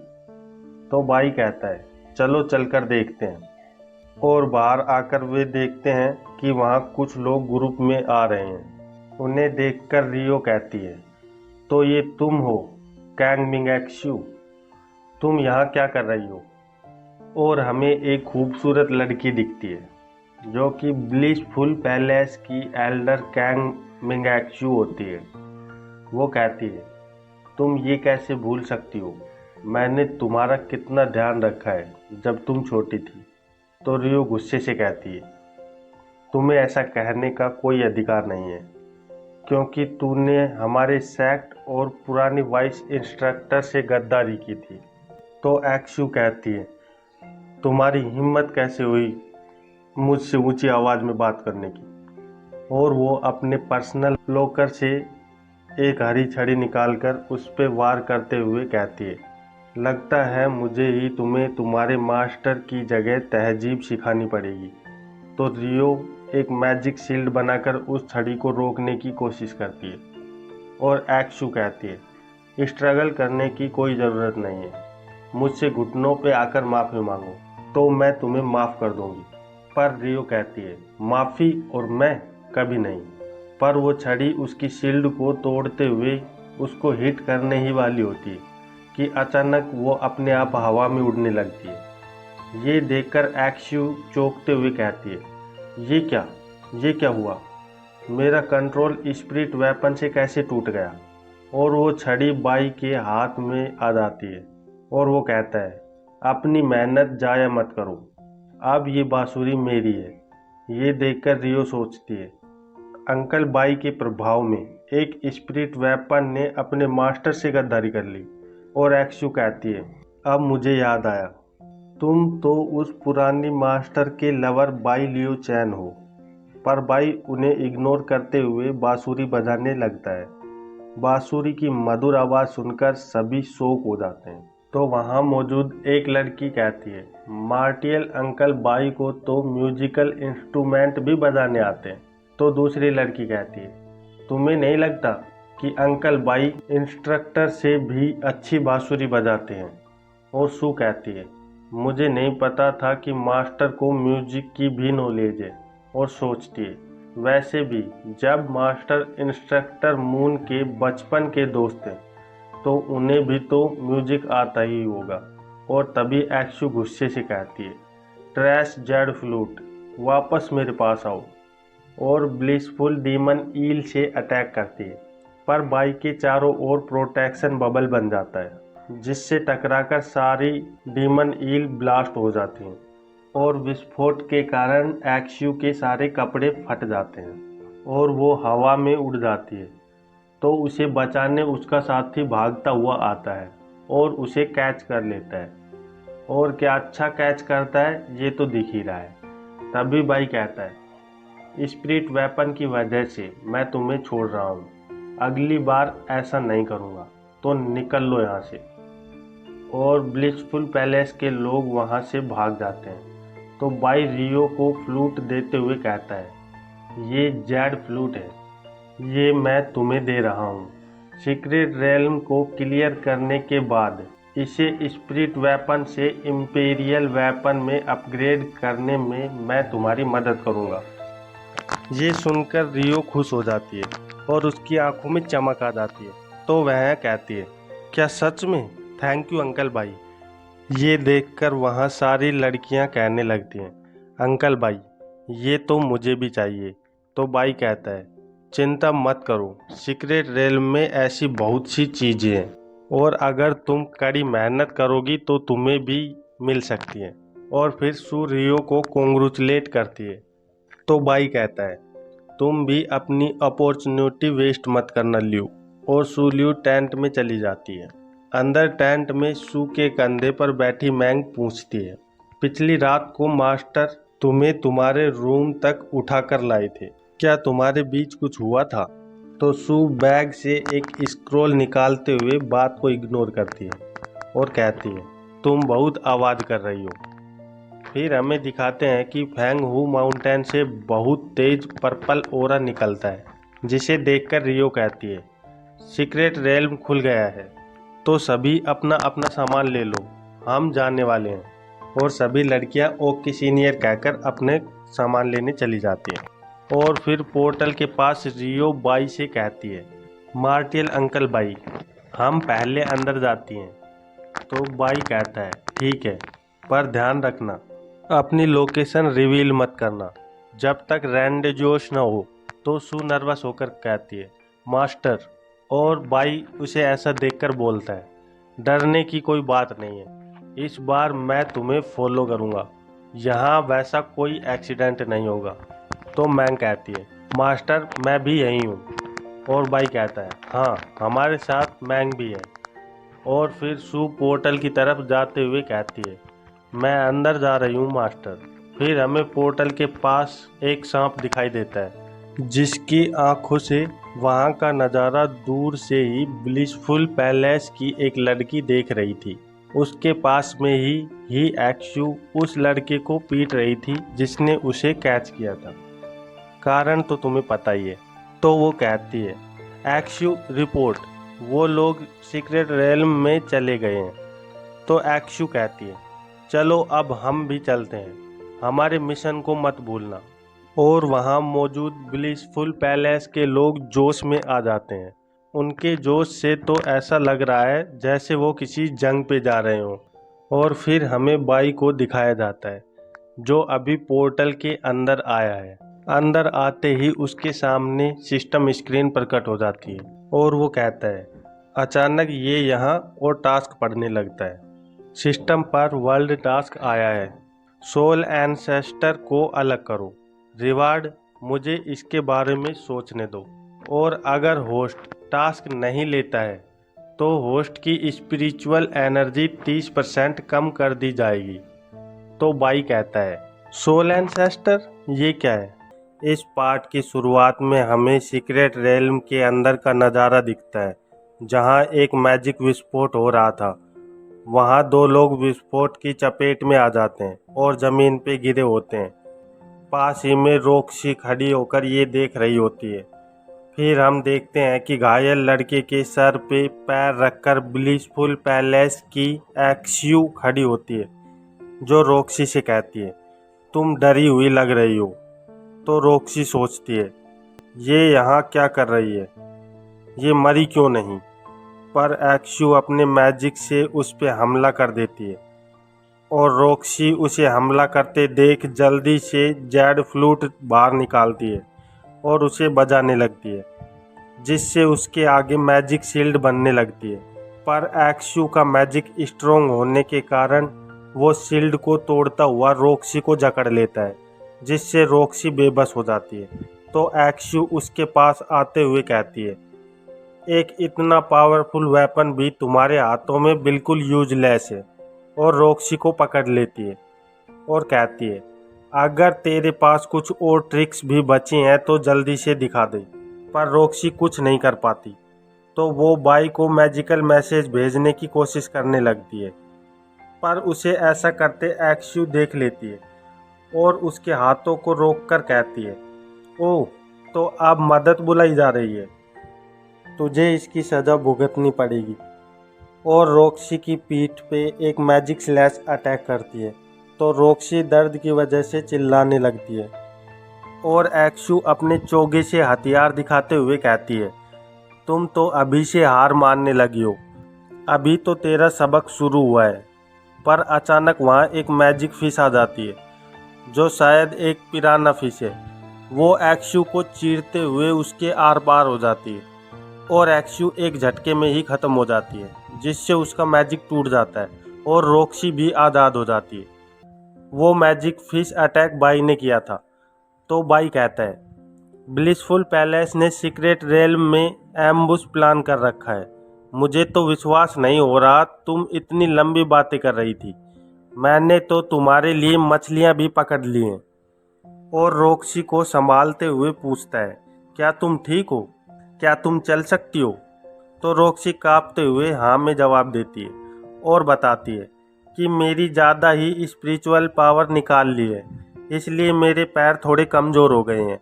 तो बाई कहता है, चलो चलकर देखते हैं। और बाहर आकर वे देखते हैं कि वहाँ कुछ लोग ग्रुप में आ रहे हैं। उन्हें देखकर रियो कहती है, तो ये तुम हो कैंग मिंगेक्शु, तुम यहाँ क्या कर रही हो? और हमें एक खूबसूरत लड़की दिखती है जो कि ब्लिसफुल पैलेस की एल्डर कैंग मिंगेक्शु होती है। वो कहती है, तुम ये कैसे भूल सकती हो? मैंने तुम्हारा कितना ध्यान रखा है जब तुम छोटी थी। तो रियो गुस्से से कहती है, तुम्हें ऐसा कहने का कोई अधिकार नहीं है, क्योंकि तूने हमारे सेक्ट और पुरानी वाइस इंस्ट्रक्टर से गद्दारी की थी। तो एक्शु कहती है, तुम्हारी हिम्मत कैसे हुई मुझसे ऊंची आवाज़ में बात करने की? और वो अपने पर्सनल लॉकर से एक हरी छड़ी निकालकर उस पर वार करते हुए कहती है, लगता है मुझे ही तुम्हें तुम्हारे मास्टर की जगह तहजीब सिखानी पड़ेगी। तो रियो एक मैजिक शील्ड बनाकर उस छड़ी को रोकने की कोशिश करती है और एक्शु कहती है, स्ट्रगल करने की कोई ज़रूरत नहीं है, मुझसे घुटनों पे आकर माफ़ी मांगो तो मैं तुम्हें माफ़ कर दूंगी। पर रियो कहती है, माफ़ी और मैं कभी नहीं। पर वो छड़ी उसकी शील्ड को तोड़ते हुए उसको हिट करने ही वाली होती है कि अचानक वो अपने आप हवा में उड़ने लगती है। ये देखकर एक्शु चौंकते हुए कहती है, ये क्या हुआ? मेरा कंट्रोल स्पिरिट वेपन से कैसे टूट गया। और वो छड़ी बाई के हाथ में आ जाती है और वो कहता है, अपनी मेहनत जाया मत करो, अब ये बांसुरी मेरी है। ये देखकर रियो सोचती है, अंकल बाई के प्रभाव में एक स्पिरिट वेपन ने अपने मास्टर से गद्दारी कर ली। और एक्सू कहती है, अब मुझे याद आया, तुम तो उस पुरानी मास्टर के लवर बाई लियो चैन हो। पर बाई उन्हें इग्नोर करते हुए बांसुरी बजाने लगता है। बांसुरी की मधुर आवाज़ सुनकर सभी शोक हो जाते हैं। तो वहाँ मौजूद एक लड़की कहती है, मार्टियल अंकल बाई को तो म्यूजिकल इंस्ट्रूमेंट भी बजाने आते हैं। तो दूसरी लड़की कहती है, तुम्हें नहीं लगता कि अंकल बाई इंस्ट्रक्टर से भी अच्छी बांसुरी बजाते हैं। और सू कहती है, मुझे नहीं पता था कि मास्टर को म्यूजिक की भी नॉलेज है। और सोचती है, वैसे भी जब मास्टर इंस्ट्रक्टर मून के बचपन के दोस्त हैं तो उन्हें भी तो म्यूजिक आता ही होगा। और तभी एक्सू गुस्से से कहती है, ट्रैश जेड फ्लूट, वापस मेरे पास आओ। और ब्लिसफुल डीमन ईल से अटैक करती है, पर बाई के चारों ओर प्रोटेक्शन बबल बन जाता है, जिससे टकराकर सारी डीमन ईल ब्लास्ट हो जाती हैं। और विस्फोट के कारण एक्सू के सारे कपड़े फट जाते हैं और वो हवा में उड़ जाती है। तो उसे बचाने उसका साथी भागता हुआ आता है और उसे कैच कर लेता है। और क्या अच्छा कैच करता है, ये तो दिख ही रहा है। तभी बाई कहता है, स्पिरिट वेपन की वजह से मैं तुम्हें छोड़ रहा हूँ, अगली बार ऐसा नहीं करूँगा, तो निकल लो यहाँ से। और ब्लिसफुल पैलेस के लोग वहाँ से भाग जाते हैं। तो बाई रियो को फ्लूट देते हुए कहता है, ये जेड फ्लूट है, ये मैं तुम्हें दे रहा हूँ। सीक्रेट रेल्म को क्लियर करने के बाद इसे स्पिरिट वेपन से इम्पेरियल वेपन में अपग्रेड करने में मैं तुम्हारी मदद करूँगा। ये सुनकर रियो खुश हो जाती है और उसकी आंखों में चमक आ जाती है। तो वह कहती है, क्या सच में? Thank you uncle by. ये देखकर वहाँ सारी लड़कियाँ कहने लगती हैं, अंकल बाई, ये तो मुझे भी चाहिए। तो बाई कहता है, चिंता मत करो, सीक्रेट रेल्म में ऐसी बहुत सी चीज़ें हैं और अगर तुम कड़ी मेहनत करोगी तो तुम्हें भी मिल सकती हैं। और फिर सू रियो को कॉन्ग्रेचुलेट करती है। तो बाई कहता है, तुम भी अपनी अपॉर्चुनिटी वेस्ट मत करना लियो। और सू लियो टेंट में चली जाती है। अंदर टेंट में सू के कंधे पर बैठी मैंग पूछती है, पिछली रात को मास्टर तुम्हें तुम्हारे रूम तक उठा कर लाए थे, क्या तुम्हारे बीच कुछ हुआ था? तो सू बैग से एक स्क्रोल निकालते हुए बात को इग्नोर करती है और कहती है, तुम बहुत आवाज़ कर रही हो। फिर हमें दिखाते हैं कि फैंग हू माउंटेन से बहुत तेज पर्पल ओरा निकलता है, जिसे देखकर रियो कहती है, सीक्रेट रेल्म खुल गया है, तो सभी अपना अपना सामान ले लो, हम जाने वाले हैं। और सभी लड़कियां ओके सीनियर कहकर अपने सामान लेने चली जाती हैं। और फिर पोर्टल के पास रियो बाई से कहती है, मार्टियल अंकल बाई, हम पहले अंदर जाती हैं। तो बाई कहता है, ठीक है, पर ध्यान रखना, अपनी लोकेशन रिवील मत करना जब तक रैंडे जोश न हो। तो सू नर्वस होकर कहती है, मास्टर। और बाई उसे ऐसा देखकर बोलता है, डरने की कोई बात नहीं है, इस बार मैं तुम्हें फॉलो करूँगा, यहाँ वैसा कोई एक्सीडेंट नहीं होगा। तो मैंग कहती है, मास्टर मैं भी यहीं हूँ। और बाई कहता है, हाँ हमारे साथ मैंग भी है। और फिर सू पोर्टल की तरफ जाते हुए कहती है, मैं अंदर जा रही हूँ मास्टर। फिर हमें पोर्टल के पास एक सांप दिखाई देता है, जिसकी आंखों से वहाँ का नज़ारा दूर से ही ब्लिसफुल पैलेस की एक लड़की देख रही थी। उसके पास में ही एक्सू उस लड़के को पीट रही थी जिसने उसे कैच किया था। कारण तो तुम्हें पता ही है। तो वो कहती है, एक्सू रिपोर्ट, वो लोग सीक्रेट रेल्म में चले गए हैं। तो एक्सू कहती है, चलो अब हम भी चलते हैं, हमारे मिशन को मत भूलना। और वहाँ मौजूद ब्लिसफुल पैलेस के लोग जोश में आ जाते हैं। उनके जोश से तो ऐसा लग रहा है जैसे वो किसी जंग पे जा रहे हों। और फिर हमें बाई को दिखाया जाता है, जो अभी पोर्टल के अंदर आया है। अंदर आते ही उसके सामने सिस्टम स्क्रीन प्रकट हो जाती है और वो कहता है, अचानक ये यहाँ और टास्क पढ़ने लगता है। सिस्टम पर वर्ल्ड टास्क आया है, सोल एंसेस्टर को अलग करो। रिवार्ड, मुझे इसके बारे में सोचने दो। और अगर होस्ट टास्क नहीं लेता है तो होस्ट की स्पिरिचुअल एनर्जी 30% कम कर दी जाएगी। तो बाई कहता है, सोल एंसेस्टर ये क्या है? इस पार्ट की शुरुआत में हमें सीक्रेट रेल्म के अंदर का नज़ारा दिखता है, जहां एक मैजिक विस्फोट हो रहा था। वहां दो लोग विस्फोट की चपेट में आ जाते हैं और ज़मीन पे गिरे होते हैं। पास ही में रोक्सी खड़ी होकर ये देख रही होती है। फिर हम देखते हैं कि घायल लड़के के सर पे पैर रखकर ब्लिसफुल पैलेस की एक्सयू खड़ी होती है, जो रोक्सी से कहती है, तुम डरी हुई लग रही हो। तो रोक्सी सोचती है, ये यहाँ क्या कर रही है, ये मरी क्यों नहीं? पर एक्सयू अपने मैजिक से उस पर हमला कर देती है और रोक्सी उसे हमला करते देख जल्दी से जेड फ्लूट बाहर निकालती है और उसे बजाने लगती है, जिससे उसके आगे मैजिक शील्ड बनने लगती है। पर एक्सयू का मैजिक स्ट्रॉन्ग होने के कारण वो शील्ड को तोड़ता हुआ रोक्सी को जकड़ लेता है, जिससे रोक्सी बेबस हो जाती है। तो एक्सयू उसके पास आते हुए कहती है, एक इतना पावरफुल वेपन भी तुम्हारे हाथों में बिल्कुल यूजलेस है। और रोक्सी को पकड़ लेती है और कहती है, अगर तेरे पास कुछ और ट्रिक्स भी बची हैं तो जल्दी से दिखा दे। पर रोक्सी कुछ नहीं कर पाती, तो वो बाई को मैजिकल मैसेज भेजने की कोशिश करने लगती है। पर उसे ऐसा करते एक्सयू देख लेती है और उसके हाथों को रोककर कहती है, ओह, तो अब मदद बुलाई जा रही है, तुझे इसकी सज़ा भुगतनी पड़ेगी। और रोक्सी की पीठ पे एक मैजिक स्लैश अटैक करती है, तो रोक्सी दर्द की वजह से चिल्लाने लगती है और एक्सयू अपने चोगे से हथियार दिखाते हुए कहती है, तुम तो अभी से हार मानने लगी हो, अभी तो तेरा सबक शुरू हुआ है। पर अचानक वहाँ एक मैजिक फिश आ जाती है, जो शायद एक पिराना फिश है। वो एक्सयू को चीरते हुए उसके आर पार हो जाती है और एक्सयू एक झटके में ही ख़त्म हो जाती है, जिससे उसका मैजिक टूट जाता है और रोक्सी भी आज़ाद हो जाती है। वो मैजिक फिश अटैक बाई ने किया था। तो बाई कहता है, ब्लिसफुल पैलेस ने सीक्रेट रेल्म में एम्बुश प्लान कर रखा है। मुझे तो विश्वास नहीं हो रहा तुम इतनी लंबी बातें कर रही थी। मैंने तो तुम्हारे लिए मछलियाँ भी पकड़ ली हैं। और रोक्सी को संभालते हुए पूछता है, क्या तुम ठीक हो? क्या तुम चल सकती हो? तो रोक्सी कांपते हुए हाँ में जवाब देती है और बताती है कि मेरी ज़्यादा ही स्पिरिचुअल पावर निकाल ली है, इसलिए मेरे पैर थोड़े कमज़ोर हो गए हैं।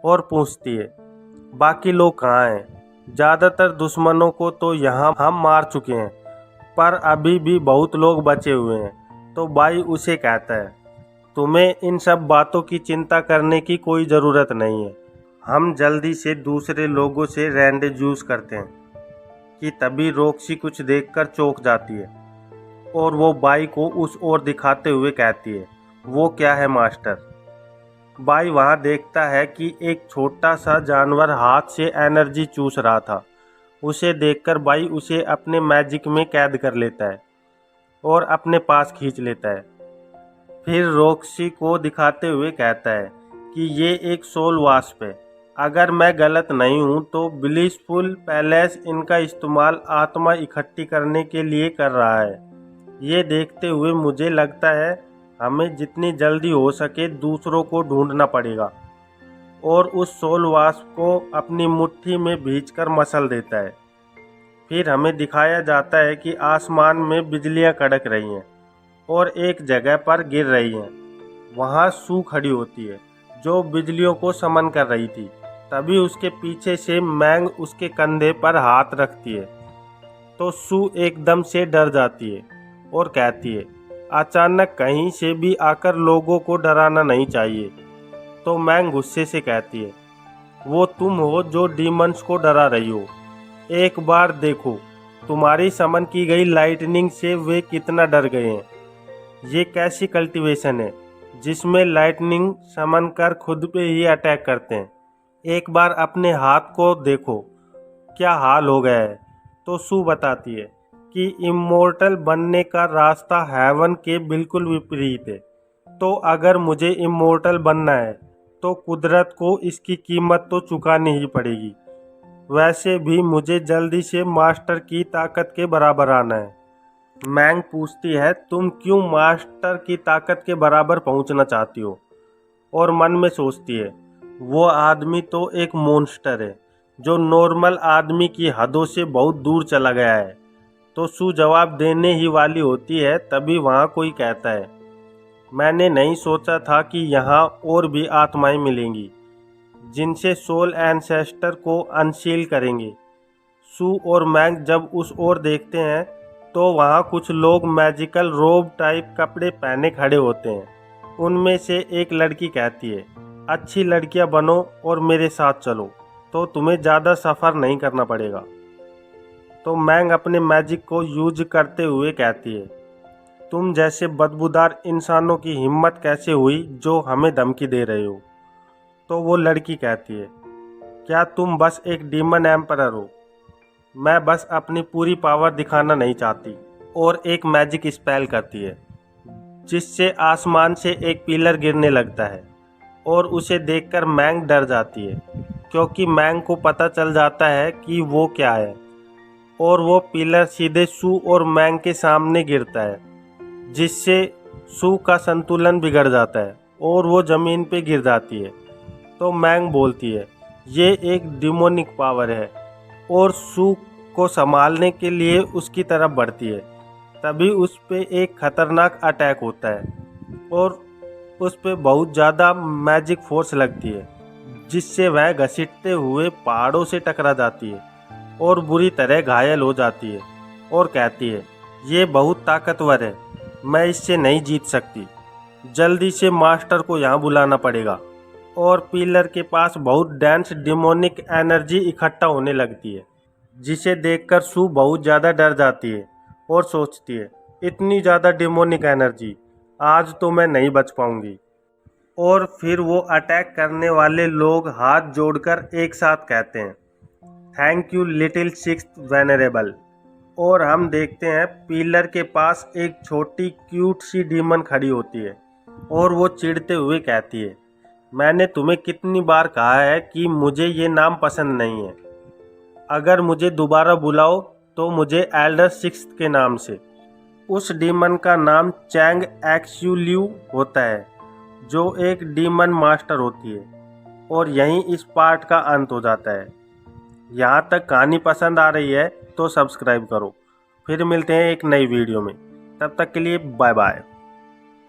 और पूछती है, बाकी लोग कहाँ हैं? ज़्यादातर दुश्मनों को तो यहाँ हम मार चुके हैं, पर अभी भी बहुत लोग बचे हुए हैं। तो बाई उसे कहता है, तुम्हें इन सब बातों की चिंता करने की कोई ज़रूरत नहीं है। हम जल्दी से दूसरे लोगों से रेंडेजूस करते हैं। कि तभी रोक्सी कुछ देखकर चौंक जाती है और वो बाई को उस ओर दिखाते हुए कहती है, वो क्या है मास्टर? बाई वहाँ देखता है कि एक छोटा सा जानवर हाथ से एनर्जी चूस रहा था। उसे देखकर बाई उसे अपने मैजिक में कैद कर लेता है और अपने पास खींच लेता है। फिर रोक्सी को दिखाते हुए कहता है कि ये एक सोल वास्प है। अगर मैं गलत नहीं हूँ तो ब्लिसफुल पैलेस इनका इस्तेमाल आत्मा इकट्ठी करने के लिए कर रहा है। ये देखते हुए मुझे लगता है हमें जितनी जल्दी हो सके दूसरों को ढूंढना पड़ेगा। और उस सोल वास्प को अपनी मुट्ठी में भींचकर मसल देता है। फिर हमें दिखाया जाता है कि आसमान में बिजलियाँ कड़क रही हैं और एक जगह पर गिर रही हैं। वहाँ सू खड़ी होती है, जो बिजलियों को समन कर रही थी। तभी उसके पीछे से मैंग उसके कंधे पर हाथ रखती है, तो सू एकदम से डर जाती है और कहती है, अचानक कहीं से भी आकर लोगों को डराना नहीं चाहिए। तो मैंग गुस्से से कहती है, वो तुम हो जो डीमंस को डरा रही हो। एक बार देखो, तुम्हारी समन की गई लाइटनिंग से वे कितना डर गए हैं। ये कैसी कल्टीवेशन है? जिसमें लाइटनिंग समन कर खुद पे ही अटैक करते हैं। एक बार अपने हाथ को देखो, क्या हाल हो गया है। तो सू बताती है कि इमोर्टल बनने का रास्ता हेवन के बिल्कुल विपरीत है। तो अगर मुझे इमोर्टल बनना है तो कुदरत को इसकी कीमत तो चुकानी ही पड़ेगी। वैसे भी मुझे जल्दी से मास्टर की ताकत के बराबर आना है। मैंग पूछती है, तुम क्यों मास्टर की ताकत के बराबर पहुंचना चाहती हो? और मन में सोचती है, वो आदमी तो एक मॉन्स्टर है जो नॉर्मल आदमी की हदों से बहुत दूर चला गया है। तो सू जवाब देने ही वाली होती है, तभी वहाँ कोई कहता है, मैंने नहीं सोचा था कि यहाँ और भी आत्माएं मिलेंगी जिनसे सोल एंसेस्टर को अनसील करेंगे। सू और मैंग जब उस ओर देखते हैं तो वहाँ कुछ लोग मैजिकल रोब टाइप कपड़े पहने खड़े होते हैं। उनमें से एक लड़की कहती है, अच्छी लड़कियाँ बनो और मेरे साथ चलो, तो तुम्हें ज़्यादा सफ़र नहीं करना पड़ेगा। तो मैंग अपने मैजिक को यूज करते हुए कहती है, तुम जैसे बदबूदार इंसानों की हिम्मत कैसे हुई जो हमें धमकी दे रहे हो? तो वो लड़की कहती है, क्या तुम बस एक डीमन एम्परर हो? मैं बस अपनी पूरी पावर दिखाना नहीं चाहती। और एक मैजिक स्पेल करती है जिससे आसमान से एक पिलर गिरने लगता है और उसे देखकर मैंग डर जाती है, क्योंकि मैंग को पता चल जाता है कि वो क्या है। और वो पिलर सीधे सू और मैंग के सामने गिरता है, जिससे सू का संतुलन बिगड़ जाता है और वो ज़मीन पे गिर जाती है। तो मैंग बोलती है, ये एक डिमोनिक पावर है, और सू को संभालने के लिए उसकी तरफ बढ़ती है। तभी उस पे एक खतरनाक अटैक होता है और उस पे बहुत ज़्यादा मैजिक फोर्स लगती है, जिससे वह घसीटते हुए पहाड़ों से टकरा जाती है और बुरी तरह घायल हो जाती है और कहती है, ये बहुत ताकतवर है, मैं इससे नहीं जीत सकती। जल्दी से मास्टर को यहाँ बुलाना पड़ेगा। और पिलर के पास बहुत डेंस डिमोनिक एनर्जी इकट्ठा होने लगती है, जिसे देखकर सू बहुत ज़्यादा डर जाती है और सोचती है, इतनी ज़्यादा डिमोनिक एनर्जी, आज तो मैं नहीं बच पाऊंगी। और फिर वो अटैक करने वाले लोग हाथ जोड़कर एक साथ कहते हैं, thank you little sixth venerable. और हम देखते हैं पिलर के पास एक छोटी क्यूट सी डीमन खड़ी होती है और वो चिढ़ते हुए कहती है, मैंने तुम्हें कितनी बार कहा है कि मुझे ये नाम पसंद नहीं है। अगर मुझे दोबारा बुलाओ तो मुझे एल्डर सिक्स्थ के नाम से। उस डीमन का नाम चैंग एक्सुल्यू होता है, जो एक डीमन मास्टर होती है। और यहीं इस पार्ट का अंत हो जाता है। यहाँ तक कहानी पसंद आ रही है तो सब्सक्राइब करो। फिर मिलते हैं एक नई वीडियो में, तब तक के लिए बाय बाय।